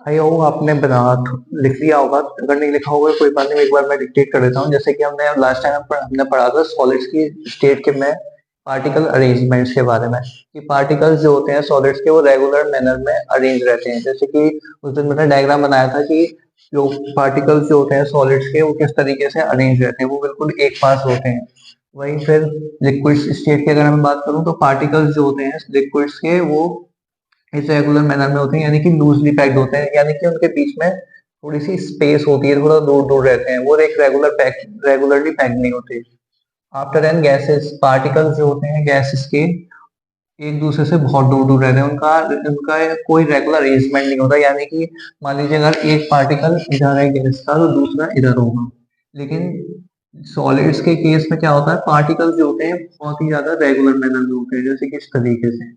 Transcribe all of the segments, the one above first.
I hope आपने बना लिख लिया होगा। अगर नहीं लिखा होगा कोई बात नहीं, एक बार मैं डिक्टेट कर देता हूँ। जैसे कि हमने लास्ट टाइम हमने पढ़ा था सॉलिड्स की स्टेट के में पार्टिकल अरेंजमेंट्स के बारे में, कि पार्टिकल्स जो होते हैं सॉलिड्स के वो रेगुलर मैनर में अरेंज रहते हैं। जैसे कि उस दिन मैंने डायग्राम बनाया था कि जो पार्टिकल्स जो होते हैं सॉलिड्स के वो किस तरीके से अरेंज रहते हैं, वो बिल्कुल एक पास होते हैं। वहीं फिर लिक्विड स्टेट की अगर मैं बात करूं तो पार्टिकल्स जो होते हैं लिक्विड्स के वो इरेगुलर मैनर में होते हैं, यानी कि लूजली पैक्ड होते हैं, यानी कि उनके बीच में थोड़ी सी स्पेस होती है, थोड़ा दूर दूर रहते हैं, वो एक रेगुलरली पैक्ड नहीं होते। आफ्टर एन गैसेस पार्टिकल्स जो होते हैं गैसेस के एक दूसरे से बहुत दूर दूर रहते हैं, उनका उनका कोई रेगुलर अरेंजमेंट नहीं होता। यानी कि मान लीजिए अगर एक पार्टिकल इधर है गैस का तो दूसरा इधर होगा। लेकिन सॉलिड्स के केस में क्या होता है, पार्टिकल्स जो होते हैं बहुत ही ज्यादा रेगुलर मैनर में होते हैं। जैसे कि इस तरीके से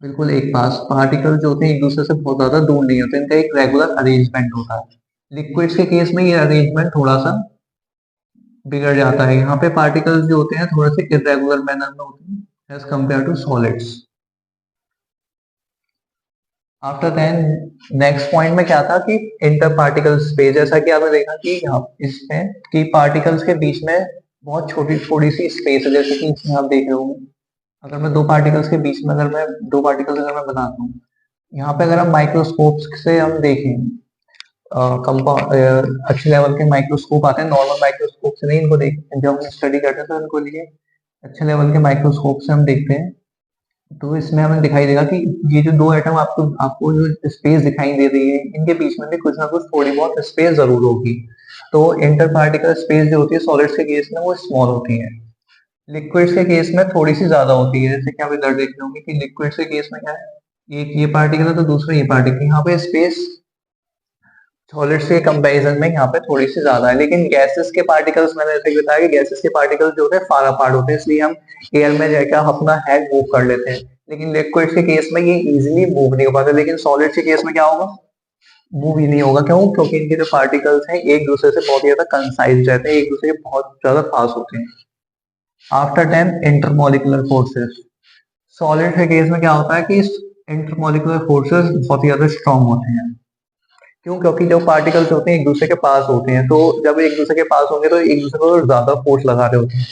बिल्कुल एक पास पार्टिकल जो होते हैं एक दूसरे से बहुत ज्यादा दूर नहीं होते, इनका एक रेगुलर अरेंजमेंट होता है। लिक्विड्स के केस में ये अरेंजमेंट थोड़ा सा बिगड़ जाता है। यहाँ पे पार्टिकल्स जो होते हैं थोड़े से इरेगुलर मैनर में होते हैं as compared to solids. After then next point में क्या था कि इंटर पार्टिकल स्पेस, जैसा कि आपने देखा कि यहाँ इसमें कि पार्टिकल्स के बीच में बहुत छोटी थोड़ी सी स्पेस है। जैसे कि इसमें आप देख रहे होंगे, अगर मैं दो पार्टिकल्स के बीच में अगर मैं दो पार्टिकल्स अगर मैं बनाता हूँ, यहाँ पे अगर हम माइक्रोस्कोप से हम देखें कंपाउंड अच्छे लेवल के माइक्रोस्कोप आते हैं, नॉर्मल माइक्रोस्कोप से नहीं इनको देख, जब हम स्टडी करते हैं तो इनको लिए अच्छे लेवल के माइक्रोस्कोप से हम देखते हैं, तो इसमें हमें दिखाई देगा कि ये जो दो एटम आपको आपको जो स्पेस दिखाई दे रही है इनके बीच में भी कुछ ना कुछ थोड़ी बहुत स्पेस जरूर होगी। तो इंटर पार्टिकल स्पेस जो होती है सॉलिड्स के केस में वो स्मॉल होती है, लिक्विड्स के केस में थोड़ी सी ज्यादा होती है। जैसे कि आप इधर देख रहे होंगे कि लिक्विड्स के केस में क्या है, एक ये पार्टिकल है तो दूसरा ये पार्टिकल, यहाँ पे स्पेस सॉलिड्स के कंपैरिजन में यहाँ पे थोड़ी सी ज्यादा है। लेकिन गैसेस के पार्टिकल्स मैंने जैसे कि बताया कि गैसेस के पार्टिकल्स जो होते हैं फार अपार्ट होते हैं, इसलिए हम एयर में जाकर अपना हेड मूव कर लेते हैं। लेकिन लिक्विड्स के केस में ये इजीली मूव नहीं हो पाता, लेकिन सॉलिड्स के केस में क्या होगा, मूव ही नहीं होगा। क्यों? क्योंकि इनके जो पार्टिकल्स हैं एक दूसरे से बहुत ज्यादा कंसाइज रहते हैं, एक दूसरे के बहुत ज्यादा पास होते हैं। After then intermolecular forces, solid के केस में क्या होता है कि इंटरमोलिकुलर फोर्सेस बहुत ही ज्यादा स्ट्रांग होते हैं। क्यों? क्योंकि जो पार्टिकल्स होते हैं एक दूसरे के पास होते हैं, तो जब एक दूसरे के पास होंगे तो एक दूसरे को ज्यादा फोर्स लगा रहे होते हैं।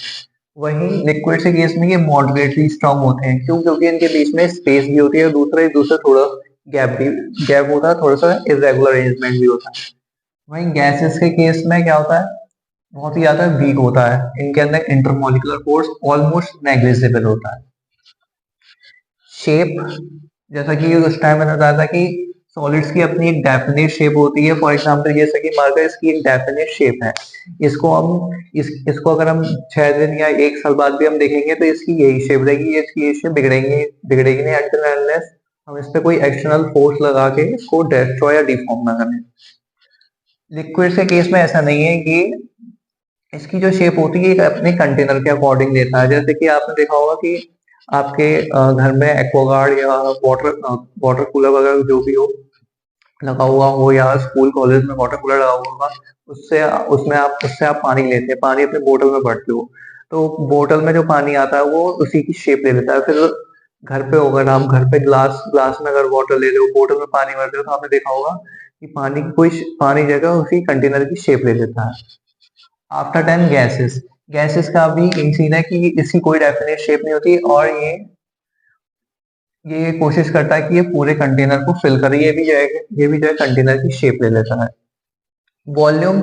वहीं लिक्विड के केस में ये मॉडरेटली स्ट्रांग होते हैं। क्यों? क्योंकि इनके बीच में स्पेस भी होती है और दूसरा एक दूसरे थोड़ा गैप होता है, थोड़ा सा इरेगुलर अरेंजमेंट भी होता है। वहीं गैसेस के केस में क्या होता है, बहुत ही ज्यादा वीक होता है, इनके अंदर इंटरमोलिकुलर फोर्स ऑलमोस्ट नेग्लिजिबल होता है। शेप, जैसा कि उस टाइम मैंने बताया था कि सॉलिड्स की अपनी एक डेफिनेट शेप होती है। फॉर एग्जांपल जैसे कि मार्कर इसकी एक डेफिनेट शेप है, इसको हम इसको अगर हम 6 दिन या 1 साल बाद भी हम देखेंगे तो इसकी यही शेप रहेगी, इसकी ये शेप बिगड़ेंगे बिगड़ेगी नहीं अनटिल अनलेस हम इस पे कोई एक्सटर्नल फोर्स लगा के इसको डिस्ट्रॉय या डिफॉर्म ना करें। लिक्विड के केस में ऐसा नहीं है कि इसकी जो शेप होती है एक अपने कंटेनर के अकॉर्डिंग लेता है। जैसे कि आपने देखा होगा कि आपके घर में एक्वागार्ड या वाटर कूलर वगैरह जो भी हो लगा हुआ हो, या स्कूल कॉलेज में वाटर कूलर लगा हुआ होगा, उससे आप पानी लेते हैं, पानी अपने बोतल में भरते हो, तो बोतल में जो पानी आता है वो उसी की शेप ले लेता है। फिर घर पे होगा ना, आप घर पे ग्लास ग्लास में अगर वाटर ले रहे हो, बोतल में पानी भरते हो, तो आपने देखा होगा कि पानी की कोई पानी जगह उसी कंटेनर की शेप ले लेता है। आफ्टर 10 गैसेस, गैसेस का भी यही सीन है कि इसकी कोई डेफिनेट शेप नहीं होती, और ये कोशिश करता है कि ये पूरे कंटेनर को फिल करे। ये भी जो है कंटेनर की शेप ले लेता है। वॉल्यूम,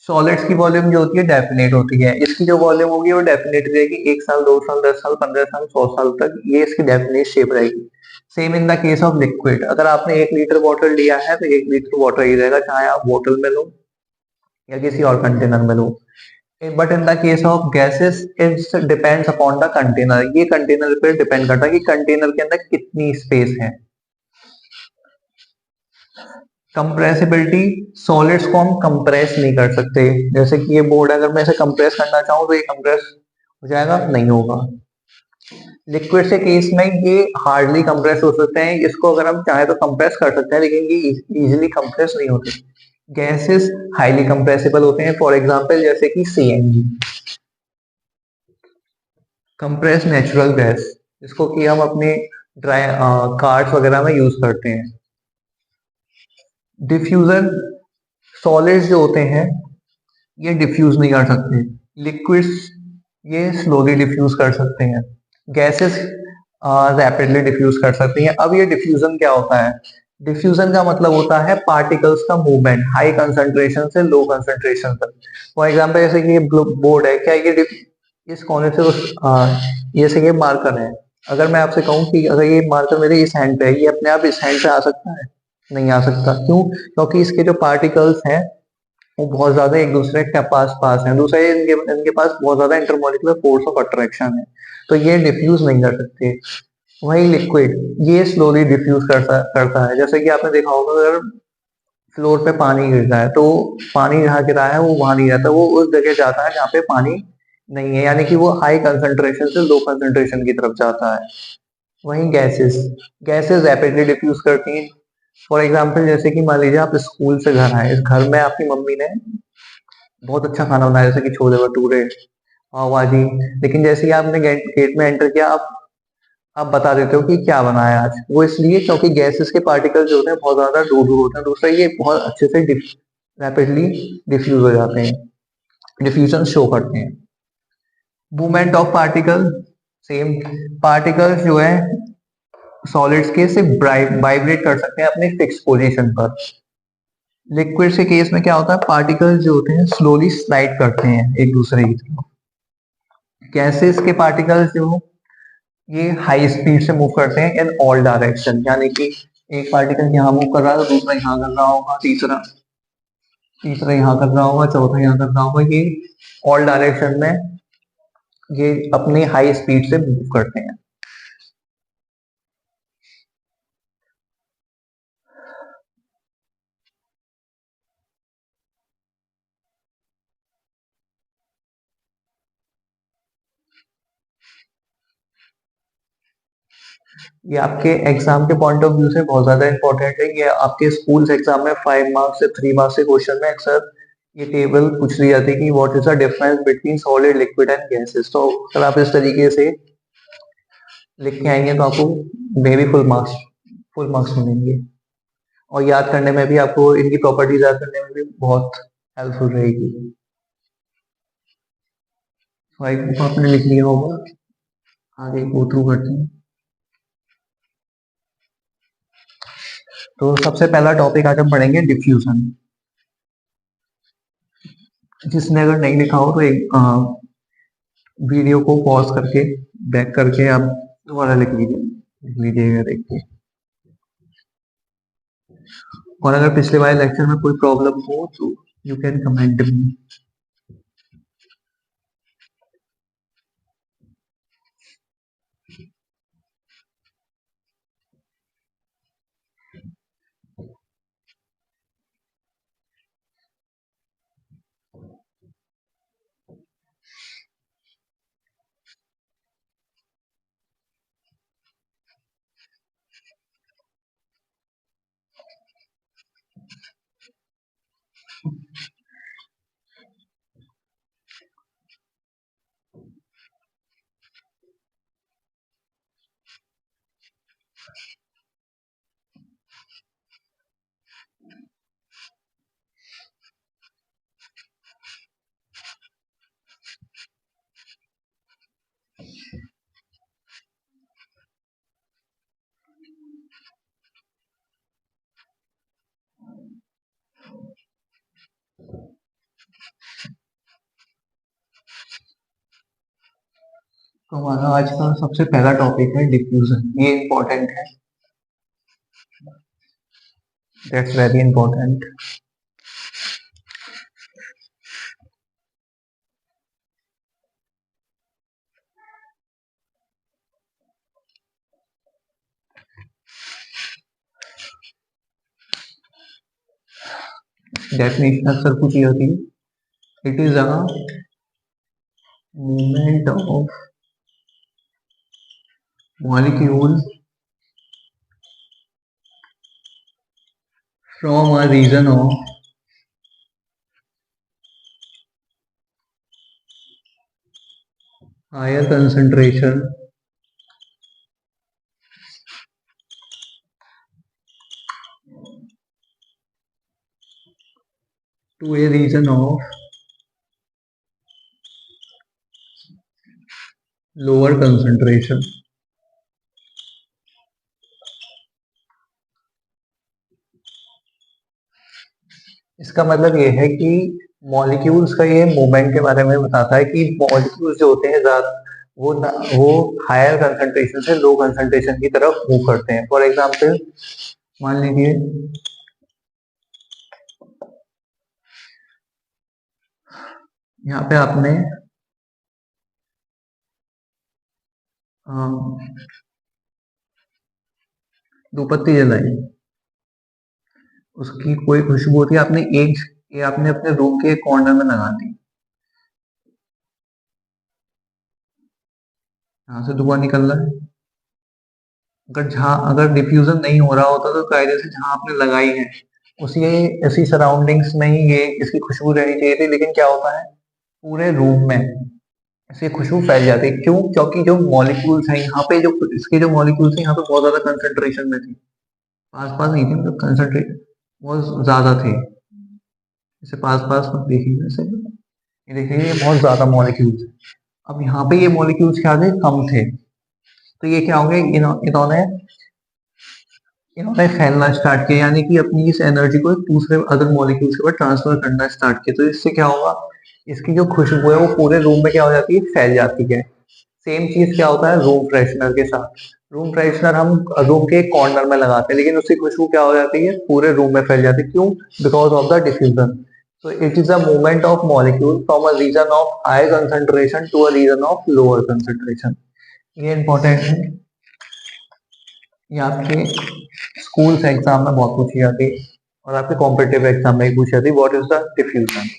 सॉलिड्स की वॉल्यूम जो होती है डेफिनेट होती है, इसकी जो वॉल्यूम होगी वो डेफिनेट रहेगी। 1 साल, 2 साल, 10 साल, 15 साल, 100 साल तक ये इसकी डेफिनेट शेप रहेगी। Same in the case of liquid, अगर आपने 1 लीटर वाटर लिया है तो 1 लीटर वाटर ही रहेगा, चाहे आप बोतल में लो या किसी और कंटेनर में लो। But in the case of gases it depends upon the container, ये कंटेनर पे डिपेंड करता है कि कंटेनर के अंदर कितनी स्पेस है। कंप्रेसिबिलिटी, सॉलिड्स को हम कंप्रेस नहीं कर सकते। जैसे कि ये बोर्ड है, अगर मैं इसे कंप्रेस करना चाहूँ तो ये कंप्रेस हो जाएगा? नहीं होगा। लिक्विड के केस में ये हार्डली कंप्रेस हो सकते हैं, इसको अगर हम चाहे तो कंप्रेस कर सकते हैं, लेकिन ये इजीली कंप्रेस नहीं होते। गैसेस हाईली कंप्रेसिबल होते हैं, फॉर एग्जांपल जैसे कि सीएनजी, कंप्रेस नेचुरल गैस, जिसको कि हम अपने ड्राई कार्स वगैरह में यूज करते हैं। डिफ्यूजन, सॉलिड्स जो होते हैं ये डिफ्यूज नहीं कर सकते, लिक्विड्स ये स्लोली डिफ्यूज कर सकते हैं, गैसेस रैपिडली डिफ्यूज कर सकती हैं। अब ये डिफ्यूजन क्या होता है? डिफ्यूजन का मतलब होता है पार्टिकल्स का मूवमेंट हाई कंसंट्रेशन से लो कंसंट्रेशन तक। फॉर एग्जांपल जैसे कि ये बोर्ड है, क्या ये इस कोने से जैसे ये मार्कर है, अगर मैं आपसे कहूँ कि अगर ये मार्कर मेरे इस हैंड पे है, ये अपने आप इस हैंड पे आ सकता है? नहीं आ सकता। क्यों? क्योंकि इसके जो पार्टिकल्स हैं वो बहुत ज्यादा एक दूसरे के पास पास हैं, दूसरा ये इनके पास बहुत ज्यादा इंटरमोलिकुलर फोर्स ऑफ अट्रैक्शन है, तो ये डिफ्यूज नहीं कर सकते। वही लिक्विड, ये स्लोली डिफ्यूज करता है। जैसे कि आपने देखा होगा, अगर फ्लोर पे पानी गिर रहा है तो पानी जहाँ गिरा है वो वहां नहीं जाता, वो उस जगह जाता है जहाँ पे पानी नहीं है, यानी कि वो हाई कंसंट्रेशन से लो कंसंट्रेशन की तरफ जाता है। वही गैसेस, गैसेस रैपिडली डिफ्यूज करती हैं। फॉर एग्जाम्पल जैसे कि मान लीजिए आप स्कूल से घर आए, इस घर में आपकी मम्मी ने बहुत अच्छा खाना बनाया, जैसे कि छोले भटूरे, पाव भाजी, लेकिन जैसे ही आपने गेट गेट में एंटर किया, आप बता देते हो कि क्या बनाया आज। वो इसलिए क्योंकि गैसेस के पार्टिकल्स जो होते हैं बहुत ज्यादा दूर दूर होते हैं, दूसरा ये बहुत अच्छे से रैपिडली डिफ्यूज हो जाते हैं, डिफ्यूजन शो करते हैं। Movement of particle, same, particles जो है सॉलिड्स के सिर्फ वाइब्रेट कर सकते हैं अपने फिक्स पोजीशन पर। लिक्विड के केस में क्या होता है? पार्टिकल्स जो होते हैं स्लोली स्लाइड करते हैं एक दूसरे की तरफ। गैसेस के पार्टिकल्स जो ये हाई स्पीड से मूव करते हैं इन ऑल डायरेक्शन, यानी कि एक पार्टिकल यहाँ मूव कर रहा है तो दूसरा यहाँ कर रहा होगा, तीसरा तीसरा यहाँ कर रहा होगा, चौथा यहाँ कर रहा होगा, ये ऑल डायरेक्शन में ये अपनी हाई स्पीड से मूव करते हैं। ये आपके एग्जाम के पॉइंट ऑफ व्यू से बहुत ज्यादा इंपॉर्टेंट है। ये आपके स्कूल एग्जाम में 5 मार्क्स से 3 मार्क्स के क्वेश्चन में अक्सर ये टेबल पूछ ली जाती है कि what is the difference between solid, liquid and gases. तो अगर आप इस तरीके से लिख के आएंगे तो आपको मे भी फुल मार्क्स मिलेंगे, और याद करने में भी आपको इनकी प्रॉपर्टीज याद करने में भी बहुत हेल्पफुल रहेगी। तो आई होप आपने लिख लिया होगा, आगे गो थ्रू करते हैं। तो सबसे पहला टॉपिक आज हम पढ़ेंगे डिफ्यूजन। जिसने अगर नहीं लिखा हो तो एक वीडियो को पॉज करके बैक करके आप दोबारा लिख लीजिएगा देख के। और अगर पिछले वाले लेक्चर में कोई प्रॉब्लम हो तो यू कैन कमेंट मी। तो हमारा आज का सबसे पहला टॉपिक है डिफ्यूजन। ये इम्पोर्टेंट है, दैट्स वेरी इंपॉर्टेंट। डेफिनेशन अक्सर पूछी होती है। It is a movement of molecule from a region of higher concentration to a region of lower concentration। इसका मतलब ये है कि मॉलिक्यूल्स का ये मूवमेंट के बारे में बताता है कि मॉलिक्यूल्स जो होते हैं ज्यादा वो हायर कंसंट्रेशन से लो कंसंट्रेशन की तरफ मूव करते हैं। फॉर एग्जांपल मान लीजिए यहाँ पे आपने धूपबत्ती जलाई, उसकी कोई खुशबू होती है, आपने अपने रूम के एक कॉर्नर में लगा दी, यहाँ से धुआं निकल रहा है। अगर डिफ्यूजन नहीं हो रहा होता तो कायदे से जहां आपने लगाई है उसी सराउंडिंग्स में ही ये इसकी खुशबू रहनी चाहिए थी, लेकिन क्या होता है पूरे रूम में इसकी खुशबू फैल जाती है। क्यों? क्योंकि जो मॉलिक्यूल्स हैं यहाँ पे, जो इसके जो मॉलिक्यूल्स हैं यहाँ पे बहुत ज्यादा कंसंट्रेशन में थे, पास पास नहीं थे, मतलब कंसंट्रेट बहुत ज्यादा थे। इसे पास पास मत देखिए, जैसे ये देखिए ये बहुत ज्यादा मॉलिक्यूल्स है। अब यहाँ पे ये मॉलिक्यूल्स क्या थे, कम थे, तो ये क्या होंगे, इन्होंने इन्होंने फैलना स्टार्ट किया, यानी कि अपनी इस एनर्जी को दूसरे अदर मॉलिक्यूल्स के ऊपर ट्रांसफर करना स्टार्ट किया। तो इससे क्या होगा, इसकी जो खुशबू है वो पूरे रूम में क्या हो जाती है, फैल जाती है। सेम चीज क्या होता है रूम फ्रेशनर के साथ। रूम फ्रेशनर हम रूम के एक कॉर्नर में लगाते हैं, लेकिन उसकी खुशबू क्या हो जाती है, पूरे रूम में फैल जाती है। क्यों? Because of the diffusion. So it is a movement of molecule from a region of high concentration to a region of lower concentration। ये इंपॉर्टेंट है, ये आपके स्कूल एग्जाम में बहुत पूछी जाती है और आपके कॉम्पिटेटिव एग्जाम में भी पूछी जाती है। What is the diffusion.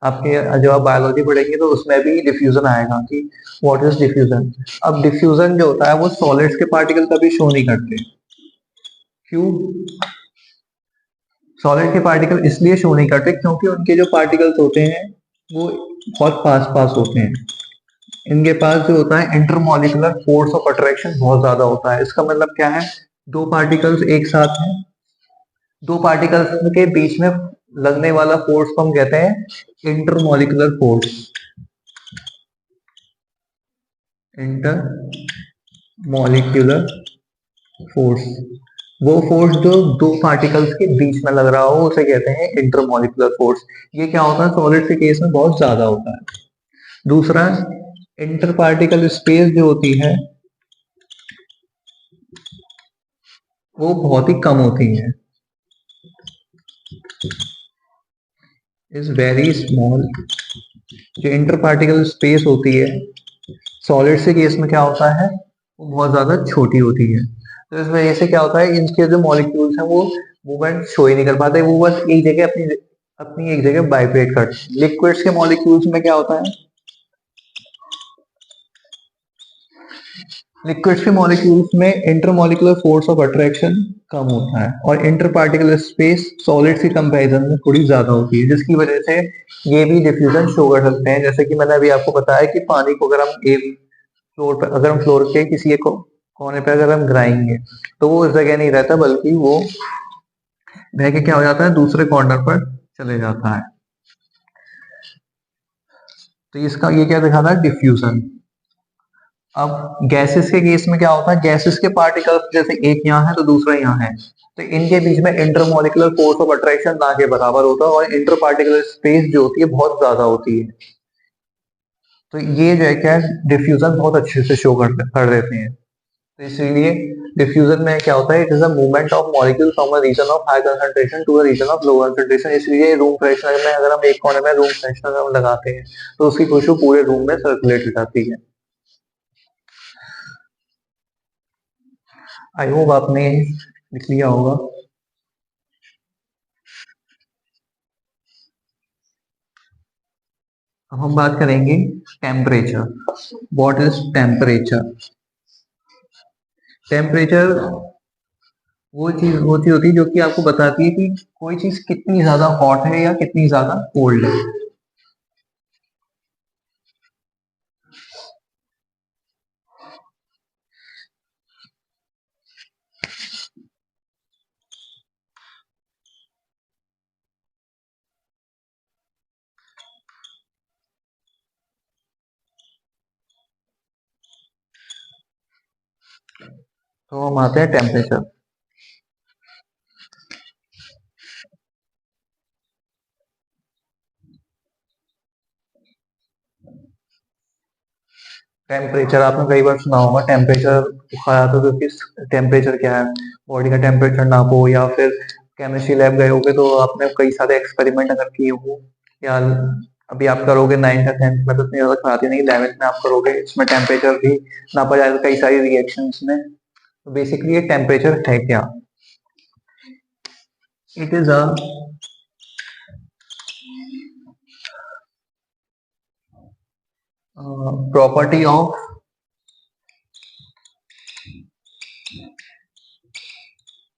आपके जब आप बायोलॉजी पढ़ेंगे तो उसमें भी डिफ्यूजन आएगा कि व्हाट इज डिफ्यूजन। अब डिफ्यूजन जो होता है वो सॉलिड्स के पार्टिकल कभी शो नहीं करते। क्यों? सॉलिड के पार्टिकल इसलिए शो नहीं करते क्योंकि उनके जो पार्टिकल्स होते हैं वो बहुत पास पास होते हैं। इनके पास जो होता है इंटरमॉलिक्यूलर फोर्स ऑफ अट्रैक्शन बहुत ज्यादा होता है। इसका मतलब क्या है, दो पार्टिकल्स एक साथ हैं, दो पार्टिकल्स के बीच में लगने वाला फोर्स को हम कहते हैं इंटरमॉलिक्यूलर फोर्स। इंटरमॉलिक्यूलर फोर्स, वो फोर्स जो दो पार्टिकल्स के बीच में लग रहा हो उसे कहते हैं इंटरमॉलिक्यूलर फोर्स। ये क्या होता है, सॉलिड के केस में बहुत ज्यादा होता है। दूसरा, इंटर पार्टिकल स्पेस जो होती है वो बहुत ही कम होती है, इज वेरी स्मॉल। जो इंटर पार्टिकल स्पेस होती है सॉलिड के केस में क्या होता है, वो बहुत ज्यादा छोटी होती है। तो इस वजह से क्या होता है, इनके जो मॉलिक्यूल्स हैं वो मूवमेंट शो ही नहीं कर पाते, वो बस एक जगह अपनी अपनी एक जगह वाइब्रेट करते हैं। लिक्विड्स के मॉलिक्यूल्स में क्या होता है, लिक्विड्स के मॉलिक्यूल्स में इंटरमॉलिक्यूलर फोर्स ऑफ अट्रैक्शन कम होता है और इंटर पार्टिकुलर स्पेस सॉलिड्स की कंपैरिजन में थोड़ी ज्यादा होती है, जिसकी वजह से ये भी डिफ्यूजन शो कर सकते हैं। जैसे कि मैंने अभी आपको बताया कि पानी को अगर हम एक फ्लोर पर, अगर हम फ्लोर के किसी एक कोने पे अगर हम गिराएंगे तो वो उस जगह नहीं रहता, बल्कि वो बह के क्या हो जाता है, दूसरे कॉर्नर पर चले जाता है। तो इसका ये क्या दिखाता है, डिफ्यूजन। अब गैसेस के केस में क्या होता है, गैसेस के पार्टिकल्स जैसे एक यहाँ है तो दूसरा यहाँ है, तो इनके बीच में इंटरमॉलिक्यूलर फोर्स ऑफ अट्रैक्शन ना के बराबर होता है और इंटर पार्टिकुलर स्पेस जो होती है बहुत ज्यादा होती है। तो ये जो है क्या है, डिफ्यूजन बहुत अच्छे से शो कर देते हैं। तो इसीलिए डिफ्यूजन में क्या होता है, it is a movement of molecule from a region of high concentration to a region of low concentration. इसलिए रूम फ्रेशनर में अगर हम एक कोने में रूम फ्रेशनर हम लगाते हैं तो उसकी खुशबू पूरे रूम में सर्कुलेट हो जाती है। आई होप आपने लिख लिया होगा। अब हम बात करेंगे temperature. What is temperature? Temperature वो चीज होती है जो कि आपको बताती है कि कोई चीज कितनी ज्यादा हॉट है या कितनी ज्यादा कोल्ड है। तो हम आते हैं टेम्परेचर। टेम्परेचर आपने कई बार सुना होगा, टेम्परेचर बुखार आता है तो किस टेम्परेचर क्या है, बॉडी का टेम्परेचर नापो, या फिर केमिस्ट्री लैब गए होगे तो आपने कई सारे एक्सपेरिमेंट अगर किए हो, या अभी आप करोगे 9th या 10th में तो इतनी ज्यादा खाती नहीं, 11th में आप करोगे, इसमें टेम्परेचर भी नापा जाएगा कई सारी रिएक्शंस में। तो बेसिकली ये टेम्परेचर है क्या? It is a property of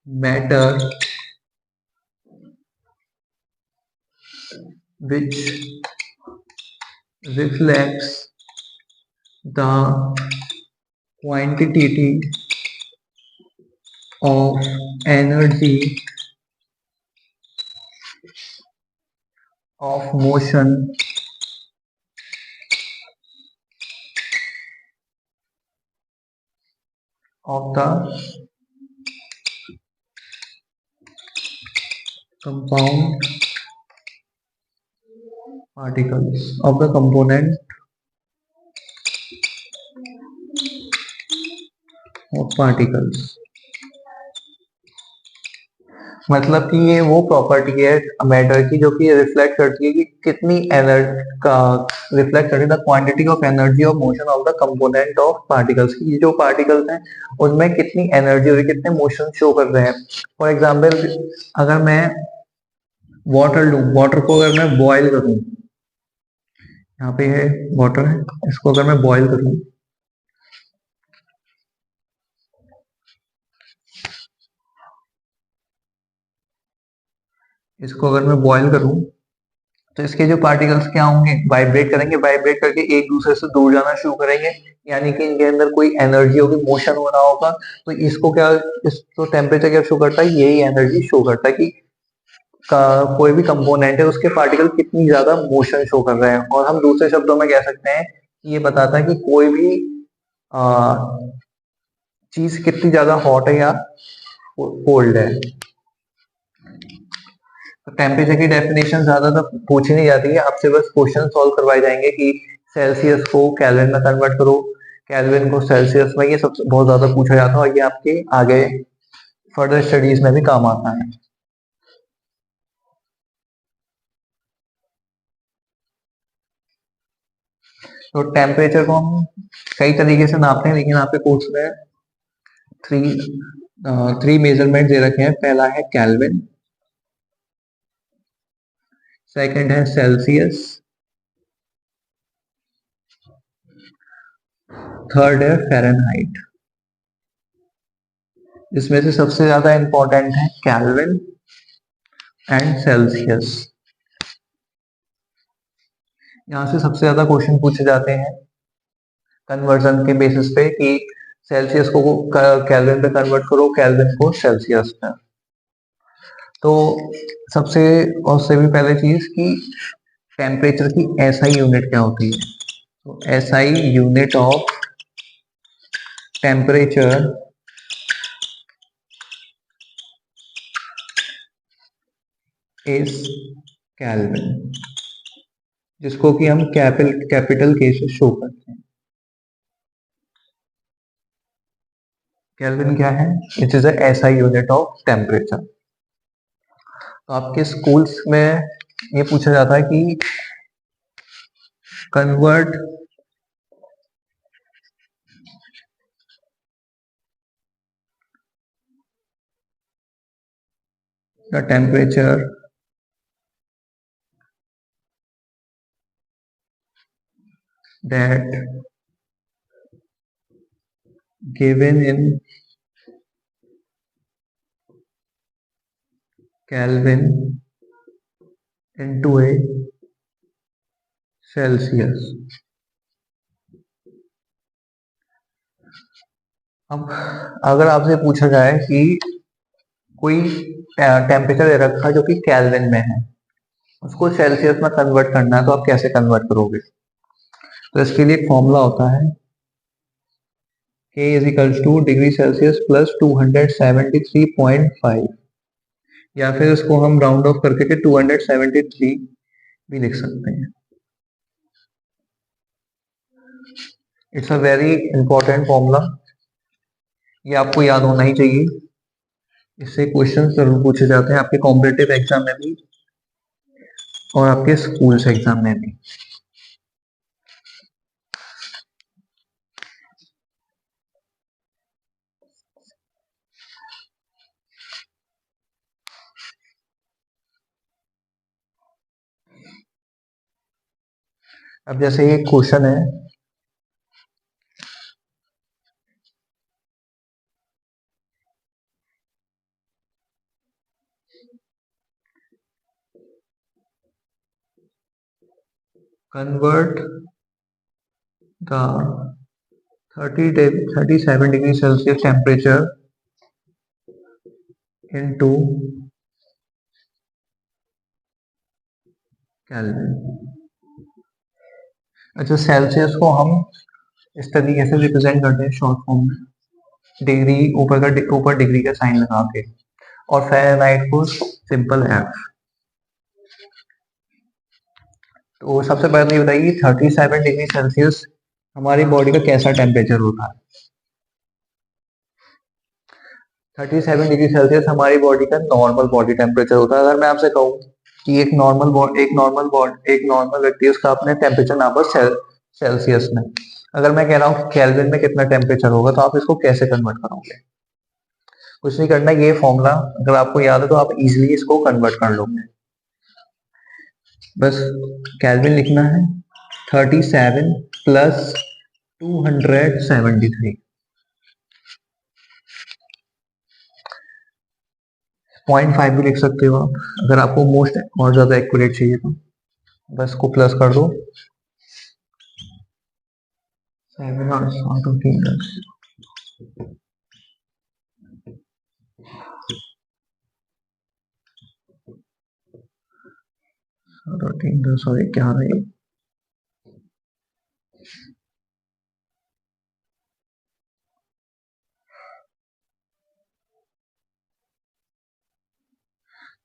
matter which reflects the quantity of energy of motion of the compound particles of the component of particles। मतलब कि ये वो प्रॉपर्टी है मैटर की जो कि रिफ्लेक्ट करती है कि कितनी एनर्जी का, रिफ्लेक्ट करती है the quantity of energy of motion of the component of particles. ये जो पार्टिकल्स हैं उनमें कितनी एनर्जी और कितने मोशन शो कर रहे हैं। फॉर एग्जांपल अगर मैं वाटर लूं, वाटर को अगर मैं बॉयल करूं, यहाँ पे है वाटर है, इसको अगर मैं बॉयल करूं, इसको अगर मैं बॉयल करूं तो इसके जो पार्टिकल्स क्या होंगे, वाइब्रेट करेंगे, वाइब्रेट करके एक दूसरे से दूर जाना शुरू करेंगे, यानी कि इनके अंदर कोई एनर्जी होगी, मोशन हो रहा होगा। तो इसको क्या, इसको टेम्परेचर क्या शो करता है, यही एनर्जी शो करता है कि कोई भी कंपोनेंट है उसके पार्टिकल कितनी ज्यादा मोशन शो कर रहे हैं। और हम दूसरे शब्दों में कह सकते हैं कि ये बताता है कि कोई भी चीज कितनी ज्यादा हॉट है या कोल्ड है। तो टेम्परेचर की डेफिनेशन ज्यादा तो पूछी नहीं जाती है, आपसे बस क्वेश्चन सॉल्व करवाए जाएंगे कि सेल्सियस को केल्विन में कन्वर्ट करो, केल्विन को सेल्सियस में, ये सब बहुत ज्यादा पूछा जाता है और ये आपके आगे फर्दर स्टडीज में भी काम आता है। तो टेम्परेचर को हम कई तरीके से नापते हैं, लेकिन आपके कोर्स में थ्री थ्री मेजरमेंट दे रखे हैं। पहला है केल्विन, सेकंड है सेल्सियस, थर्ड है फ़ारेनहाइट। इसमें से सबसे ज्यादा इंपॉर्टेंट है केल्विन एंड सेल्सियस। यहाँ से सबसे ज्यादा क्वेश्चन पूछे जाते हैं कन्वर्जन के बेसिस पे कि सेल्सियस को केल्विन पे कन्वर्ट करो, केल्विन को सेल्सियस पे। तो सबसे और से भी पहले चीज कि टेम्परेचर की एसआई यूनिट क्या होती है। तो SI unit of temperature is kelvin. जिसको कि हम कैपिटल के से शो करते हैं। केल्विन क्या है? It is a SI unit of temperature. तो आपके स्कूल्स में ये पूछा जाता है कि convert the temperature that given in Kelvin into a Celsius। अब अगर आपसे पूछा जाए कि कोई टेम्परेचर दे रखा है जो कि केल्विन में है, उसको सेल्सियस में कन्वर्ट करना है, तो आप कैसे कन्वर्ट करोगे? तो इसके लिए एक फॉर्मूला होता है K is equals to degree Celsius plus 273.5, या फिर इसको हम राउंड ऑफ करके के 273 भी लिख सकते हैं। It's a very important formula, ये आपको याद होना ही चाहिए। इससे क्वेश्चन जरूर पूछे जाते हैं आपके कॉम्पिटिटिव एग्जाम में भी और आपके स्कूल्स एग्जाम में भी। अब जैसे ये क्वेश्चन है, convert the 37 degree Celsius temperature into kelvin. अच्छा, सेल्सियस को हम इस तरीके से रिप्रेजेंट करते हैं शॉर्ट फॉर्म में, डिग्री ऊपर डिग्री का साइन लगा के, और फ़ारेनहाइट को सिंपल F। तो सबसे पहले ये बताइए 37 डिग्री सेल्सियस हमारी बॉडी का कैसा टेम्परेचर होता है? 37 डिग्री सेल्सियस हमारी बॉडी का नॉर्मल बॉडी टेम्परेचर होता है। अगर मैं आपसे कहूँ कि एक नॉर्मल व्यक्ति, उसका अपने टेम्परेचर नापा सेल्सियस में, अगर मैं कह रहा हूँ केल्विन में कितना टेम्परेचर होगा, तो आप इसको कैसे कन्वर्ट करोगे? कुछ नहीं करना, ये फॉर्मूला अगर आपको याद है तो आप इजीली इसको कन्वर्ट कर लोगे। बस केल्विन लिखना है 37 प्लस 273, 0.5 भी लिख सकते हो आप, अगर आपको मोस्ट और ज्यादा एक्यूरेट चाहिए तो बस को प्लस कर दो। 7 और 3 सॉरी क्या रही,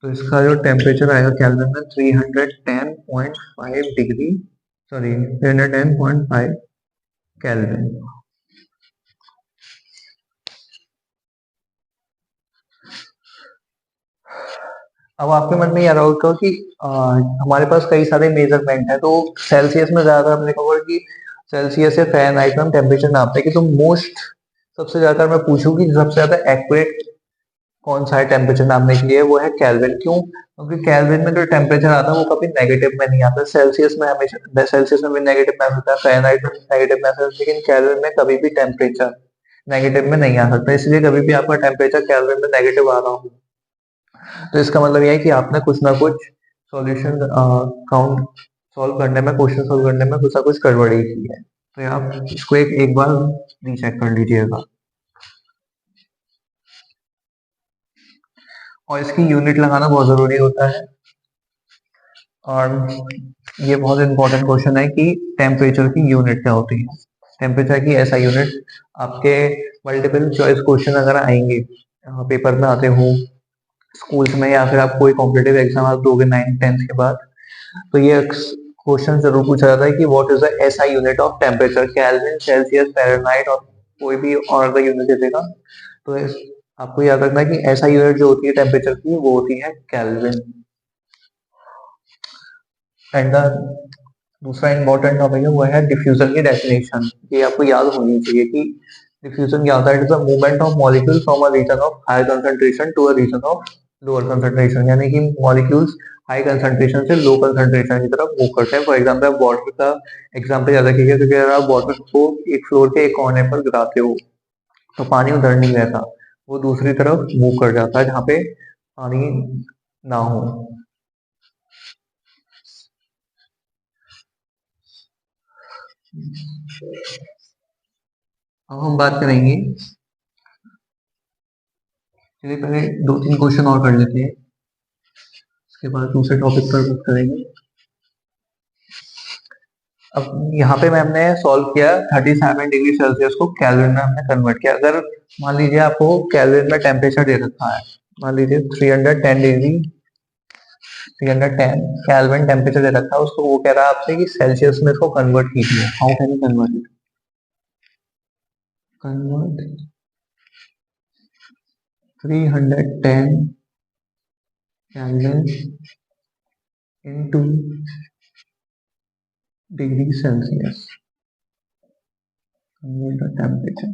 तो इसका जो टेम्परेचर आएगा केल्विन में 310.5 डिग्री, सॉरी 310.5 केल्विन। अब आपके मन में ये आ रहा होगा कि हमारे पास कई सारे मेजरमेंट है, तो सेल्सियस में ज्यादा हमने कहा कि सेल्सियस या फ़ारेनहाइट में हम टेम्परेचर नापते हैं कि तो मोस्ट सबसे ज्यादा मैं पूछूं कि सबसे ज्यादा एक्यूरेट कौन सा है टेम्परेचर नापने के लिए, वो है केल्विन। क्यों? क्योंकि केल्विन में जो टेम्परेचर आता है वो कभी नेगेटिव में नहीं आता। सेल्सियस में हमेशा, सेल्सियस में भी नेगेटिव मैच होता है, फ़ारेनहाइट में नेगेटिव मैच होता है, लेकिन केल्विन में कभी भी टेम्परेचर नेगेटिव में नहीं आ सकता। इसलिए कभी भी आपका टेम्परेचर केल्विन में नेगेटिव आ रहा हो, तो इसका मतलब यह है कि आपने कुछ ना कुछ सॉल्यूशन काउंट सॉल्व करने में, क्वेश्चन सॉल्व करने में कुछ ना कुछ गड़बड़ी की है। तो आप इसको एक बार रीचेक कर लीजिएगा। और इसकी यूनिट लगाना बहुत जरूरी होता है, और ये बहुत इंपॉर्टेंट क्वेश्चन है कि टेम्परेचर की यूनिट क्या होती है। टेम्परेचर की ऐसा यूनिट आपके मल्टीपल चॉइस क्वेश्चन अगर आएंगे पेपर में आते हो स्कूल्स में, या फिर आप कोई कॉम्पिटेटिव एग्जाम आप दोगे 9th 10th के बाद, तो ये क्वेश्चन जरूर पूछा जाता है कि what is the SI unit of temperature, kelvin, Celsius, Fahrenheit और कोई भी और अगर यूनिट दे देगा तो आपको याद रखना है कि एसआई यूनिट जो होती है टेम्परेचर की वो होती है केल्विन। एंड द दूसरा इंपॉर्टेंट टॉपिक है वो है डिफ्यूजन की डेफिनेशन। ये आपको याद होनी चाहिए कि डिफ्यूजन क्या होता है। It is the movement of molecule from a region of high concentration to a region of lower concentration, यानी कि मॉलिक्यूल्स हाई कंसंट्रेशन से लो कंसंट्रेशन की तरफ मूव करते हैं। फॉर एग्जाम्पल आप वाटर का एग्जाम्पल याद रखिएगा, क्योंकि अगर आप वाटर को एक फ्लोर के एक कोने पर गिराते हो तो पानी उधर नहीं रहता, वो दूसरी तरफ मूव कर जाता है जहाँ पे पानी ना हो। अब हम बात करेंगे, चलिए पहले दो तीन क्वेश्चन और कर लेते हैं, उसके बाद दूसरे टॉपिक पर बात करेंगे। अब यहाँ पे मैम ने सॉल्व किया 37 डिग्री सेल्सियस को केल्विन में हमने कन्वर्ट किया। अगर मान लीजिए आपको केल्विन में टेम्परेचर दे रखा है, मान लीजिए 310 डिग्री 310 केल्विन टेम्परेचर दे रखा है, उसको वो कह रहा है आपसे कि सेल्सियस में इसको कन्वर्ट कीजिए। How can you convert it? Convert 310 kelvin into degree Celsius, convert the temperature.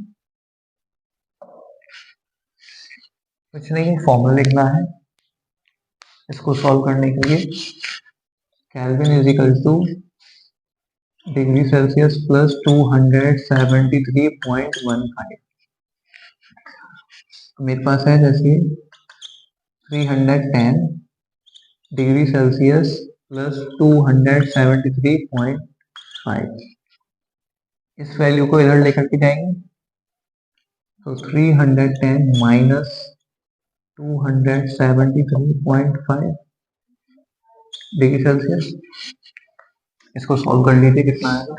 कुछ नहीं, फॉर्मूला लिखना है इसको सॉल्व करने के लिए। Kelvin is equal to degree Celsius plus 273.15। मेरे पास है जैसे 310 डिग्री सेल्सियस प्लस 273.5, इस वैल्यू को इधर लेकर के जाएंगे तो 310 माइनस 273.5 डिग्री सेल्सियस। इसको सॉल्व कर लीजिए, कितना आएगा।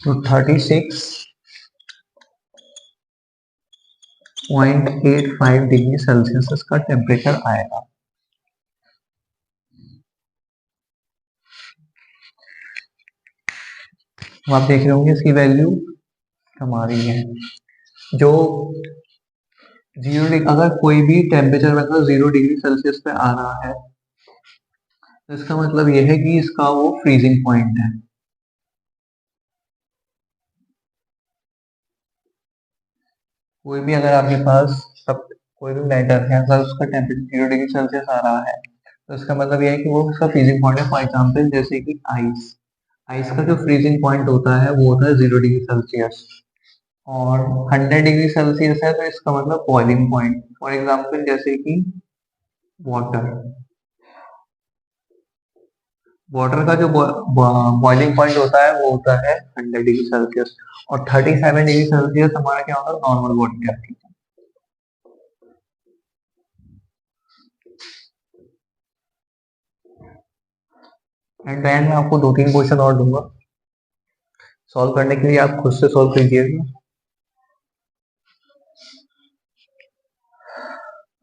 तो 36.85 डिग्री सेल्सियस इसका टेम्परेचर आएगा। तो आप देख रहे होंगे इसकी वैल्यू कम आ रही है। जो जीरो डिग्री, अगर कोई भी टेम्परेचर मतलब 0 डिग्री सेल्सियस पे आ रहा है तो इसका मतलब यह है कि इसका वो फ्रीजिंग पॉइंट है। कोई भी अगर आपके पास सब कोई भी मैटर है, अगर उसका टेम्परेचर 0 डिग्री सेल्सियस आ रहा है तो इसका मतलब यह है कि वो उसका फ्रीजिंग पॉइंट है। फॉर एग्जाम्पल जैसे कि आइस, आइस का जो फ्रीजिंग पॉइंट होता है वो होता है 0 डिग्री सेल्सियस, और 100 डिग्री सेल्सियस है तो इसका मतलब बॉइलिंग पॉइंट। फॉर एग्जाम्पल जैसे कि वाटर, वाटर का जो बॉइलिंग पॉइंट होता है वो होता है 100 डिग्री सेल्सियस, और 37 डिग्री सेल्सियस हमारा क्या होता है, normal body temperature. And and में आपको दो तीन क्वेश्चन और दूंगा, सॉल्व करने के लिए आप खुद से सॉल्व कीजिएगा।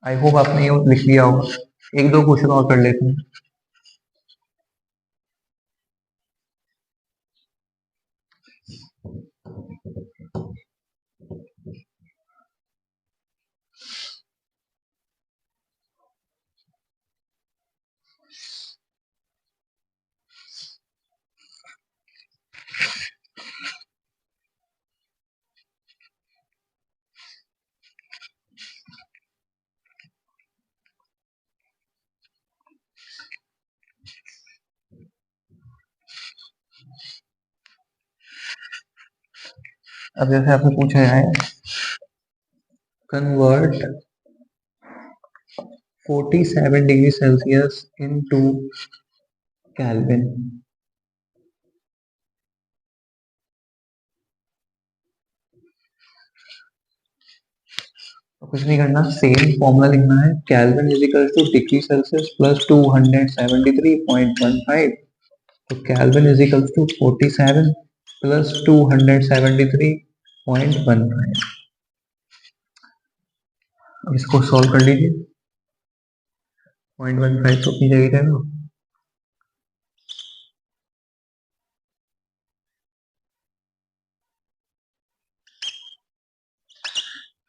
आई होप आपने ये लिख लिया होगा। एक दो क्वेश्चन और कर लेते हैं। अब जैसे आपसे पूछा है, convert 47 degree Celsius into Kelvin. कुछ नहीं करना, सेम फॉर्मूला लिखना है, Kelvin is equal to degree Celsius plus 273.15। तो केल्विन इजिकल टू 47 प्लस 273.15। अब इसको सॉल्व कर लीजिए। 0.15 तो अपनी जगह रहेगा।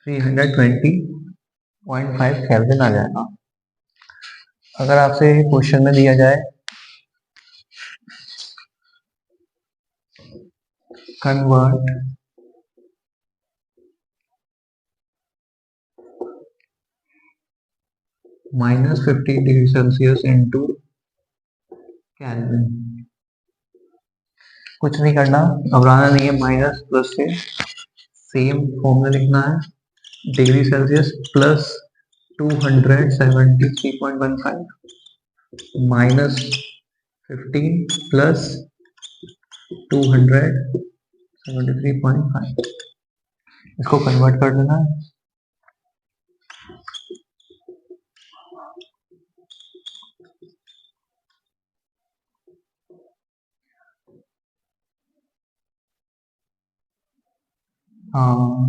320.5 केल्विन आ जाएगा। अगर आपसे क्वेश्चन में दिया जाए convert -50 degree Celsius into kelvin, कुछ नहीं करना, घबराना नहीं है, माइनस प्लस से सेम फॉर्मूला लिखना है, degree Celsius plus 273.15 minus 15 plus 273.5, इसको कन्वर्ट कर देना है। हाँ,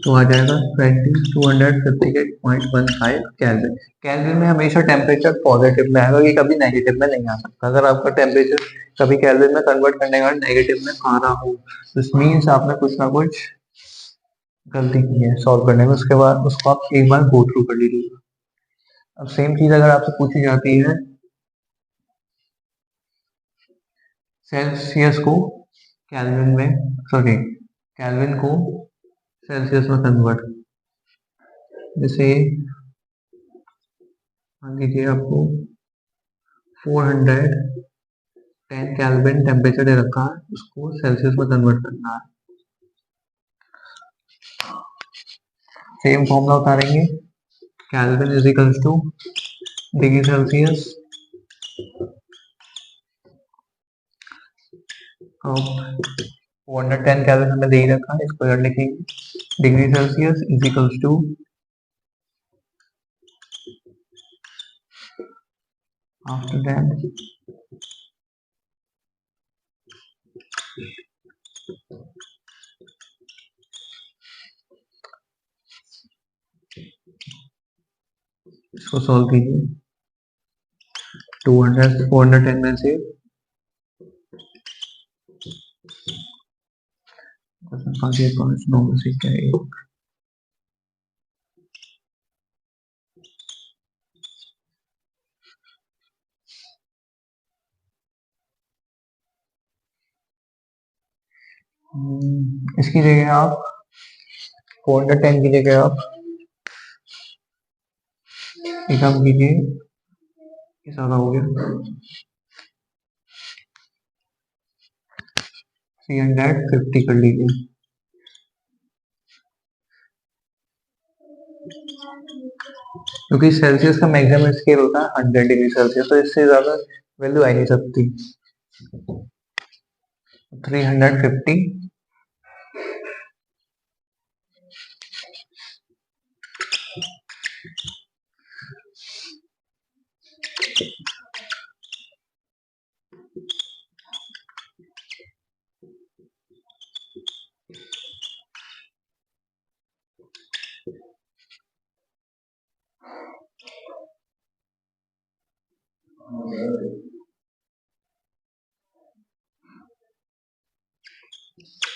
तो आ जाएगा 258.15 केल्विन। केल्विन में हमेशा टेम्परेचर पॉजिटिव में आएगा, ये कभी नेगेटिव में नहीं आ सकता। अगर आपका टेम्परेचर कभी केल्विन में कन्वर्ट करने का नेगेटिव में आ रहा हो, दिस मीन्स आपने कुछ ना कुछ गलती की है सॉल्व करने में। उसके बाद उसको आप एक बार गो थ्रू कर लीजिएगा। अब सेम चीज अगर आपसे पूछी जाती है सेल्सियस को केल्विन में, सॉरी केल्विन को सेल्सियस में कन्वर्ट, जैसे मान लीजिए आपको 410 केल्विन टेम्परेचर दे रखा है, उसको सेल्सियस में कन्वर्ट करना है। सेम फॉर्मूला उतारेंगे, kelvin is equals to degree Celsius अब 410 केल्विन हमें दे ही रखा है, इसको इधर लिखेंगे, degree Celsius is equals to after that इसको सॉल्व कीजिए। 410 में से 5 9 से क्या है, इसकी जगह आप 410 की जगह आप एक काम कीजिए, सारा हो गया 350 कर लीजिए। क्योंकि सेल्सियस का मैक्सिमम स्केल होता है 100 डिग्री सेल्सियस, तो इससे ज्यादा वैल्यू आ नहीं सकती। 350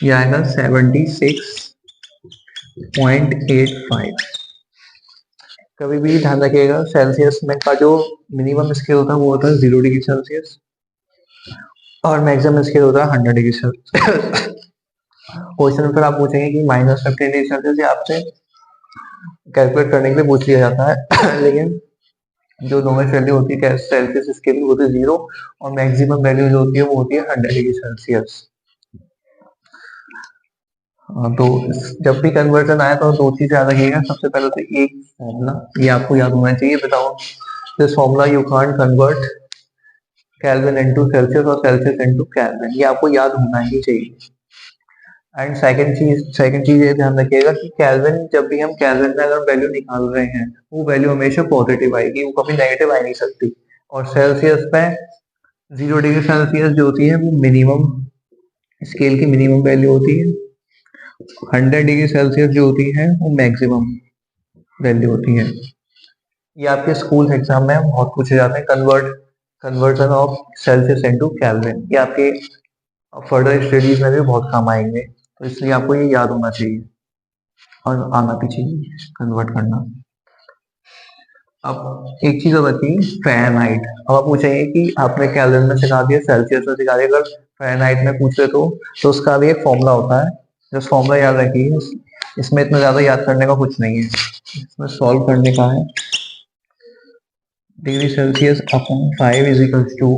ये आएगा 76.85। कभी भी ध्यान रखिएगा, सेल्सियस में का जो मिनिमम स्केल होता है वो होता है 0 डिग्री सेल्सियस और मैक्सिमम स्केल होता है 100 डिग्री सेल्सियस। क्वेश्चन में फिर आप पूछेंगे कि -15 डिग्री सेल्सियस आपसे कैलकुलेट करने के लिए पूछ लिया जाता है लेकिन जो नॉर्मल वैल्यू होती है सेल्सियस स्केल वो होती है 0 और मैक्सिमम वैल्यू जो होती है वो होती है 100 डिग्री सेल्सियस। तो जब भी कन्वर्जन आए तो दो चीज याद रखिएगा। सबसे पहले तो एक फॉर्मूला, ये आपको याद होना चाहिए, without this formula you can't convert kelvin into Celsius और सेल्सियस इनटू केल्विन, ये आपको याद होना ही चाहिए। एंड सेकंड चीज ये ध्यान रखिएगा कि केल्विन, जब भी हम केल्विन में अगर वैल्यू निकाल रहे हैं, वो वैल्यू हमेशा पॉजिटिव आएगी, वो कभी नेगेटिव आ नहीं सकती। और सेल्सियस में 0 डिग्री सेल्सियस जो होती है वो मिनिमम, स्केल की मिनिमम वैल्यू होती है। 100 डिग्री सेल्सियस जो होती है वो मैक्सिमम वैल्यू होती है। ये आपके स्कूल एग्जाम में बहुत पूछे जाते हैं, conversion of Celsius into kelvin, ये आपके फर्दर स्टडीज में भी बहुत काम आएंगे, तो इसलिए आपको ये याद होना चाहिए और आना भी चाहिए कन्वर्ट करना। अब एक चीज और बची, फ़ारेनहाइट। अब आप पूछेंगे कि आपने केल्विन में सिखा दिया, सेल्सियस में सिखा दिया, अगर फ़ारेनहाइट में पूछ रहे तो उसका भी एक फॉर्मूला होता है, जो फॉर्मूला याद रखिए। इसमें इतना ज्यादा याद करने का कुछ नहीं है, इसमें सॉल्व करने का है। Degree Celsius upon 5 is equals to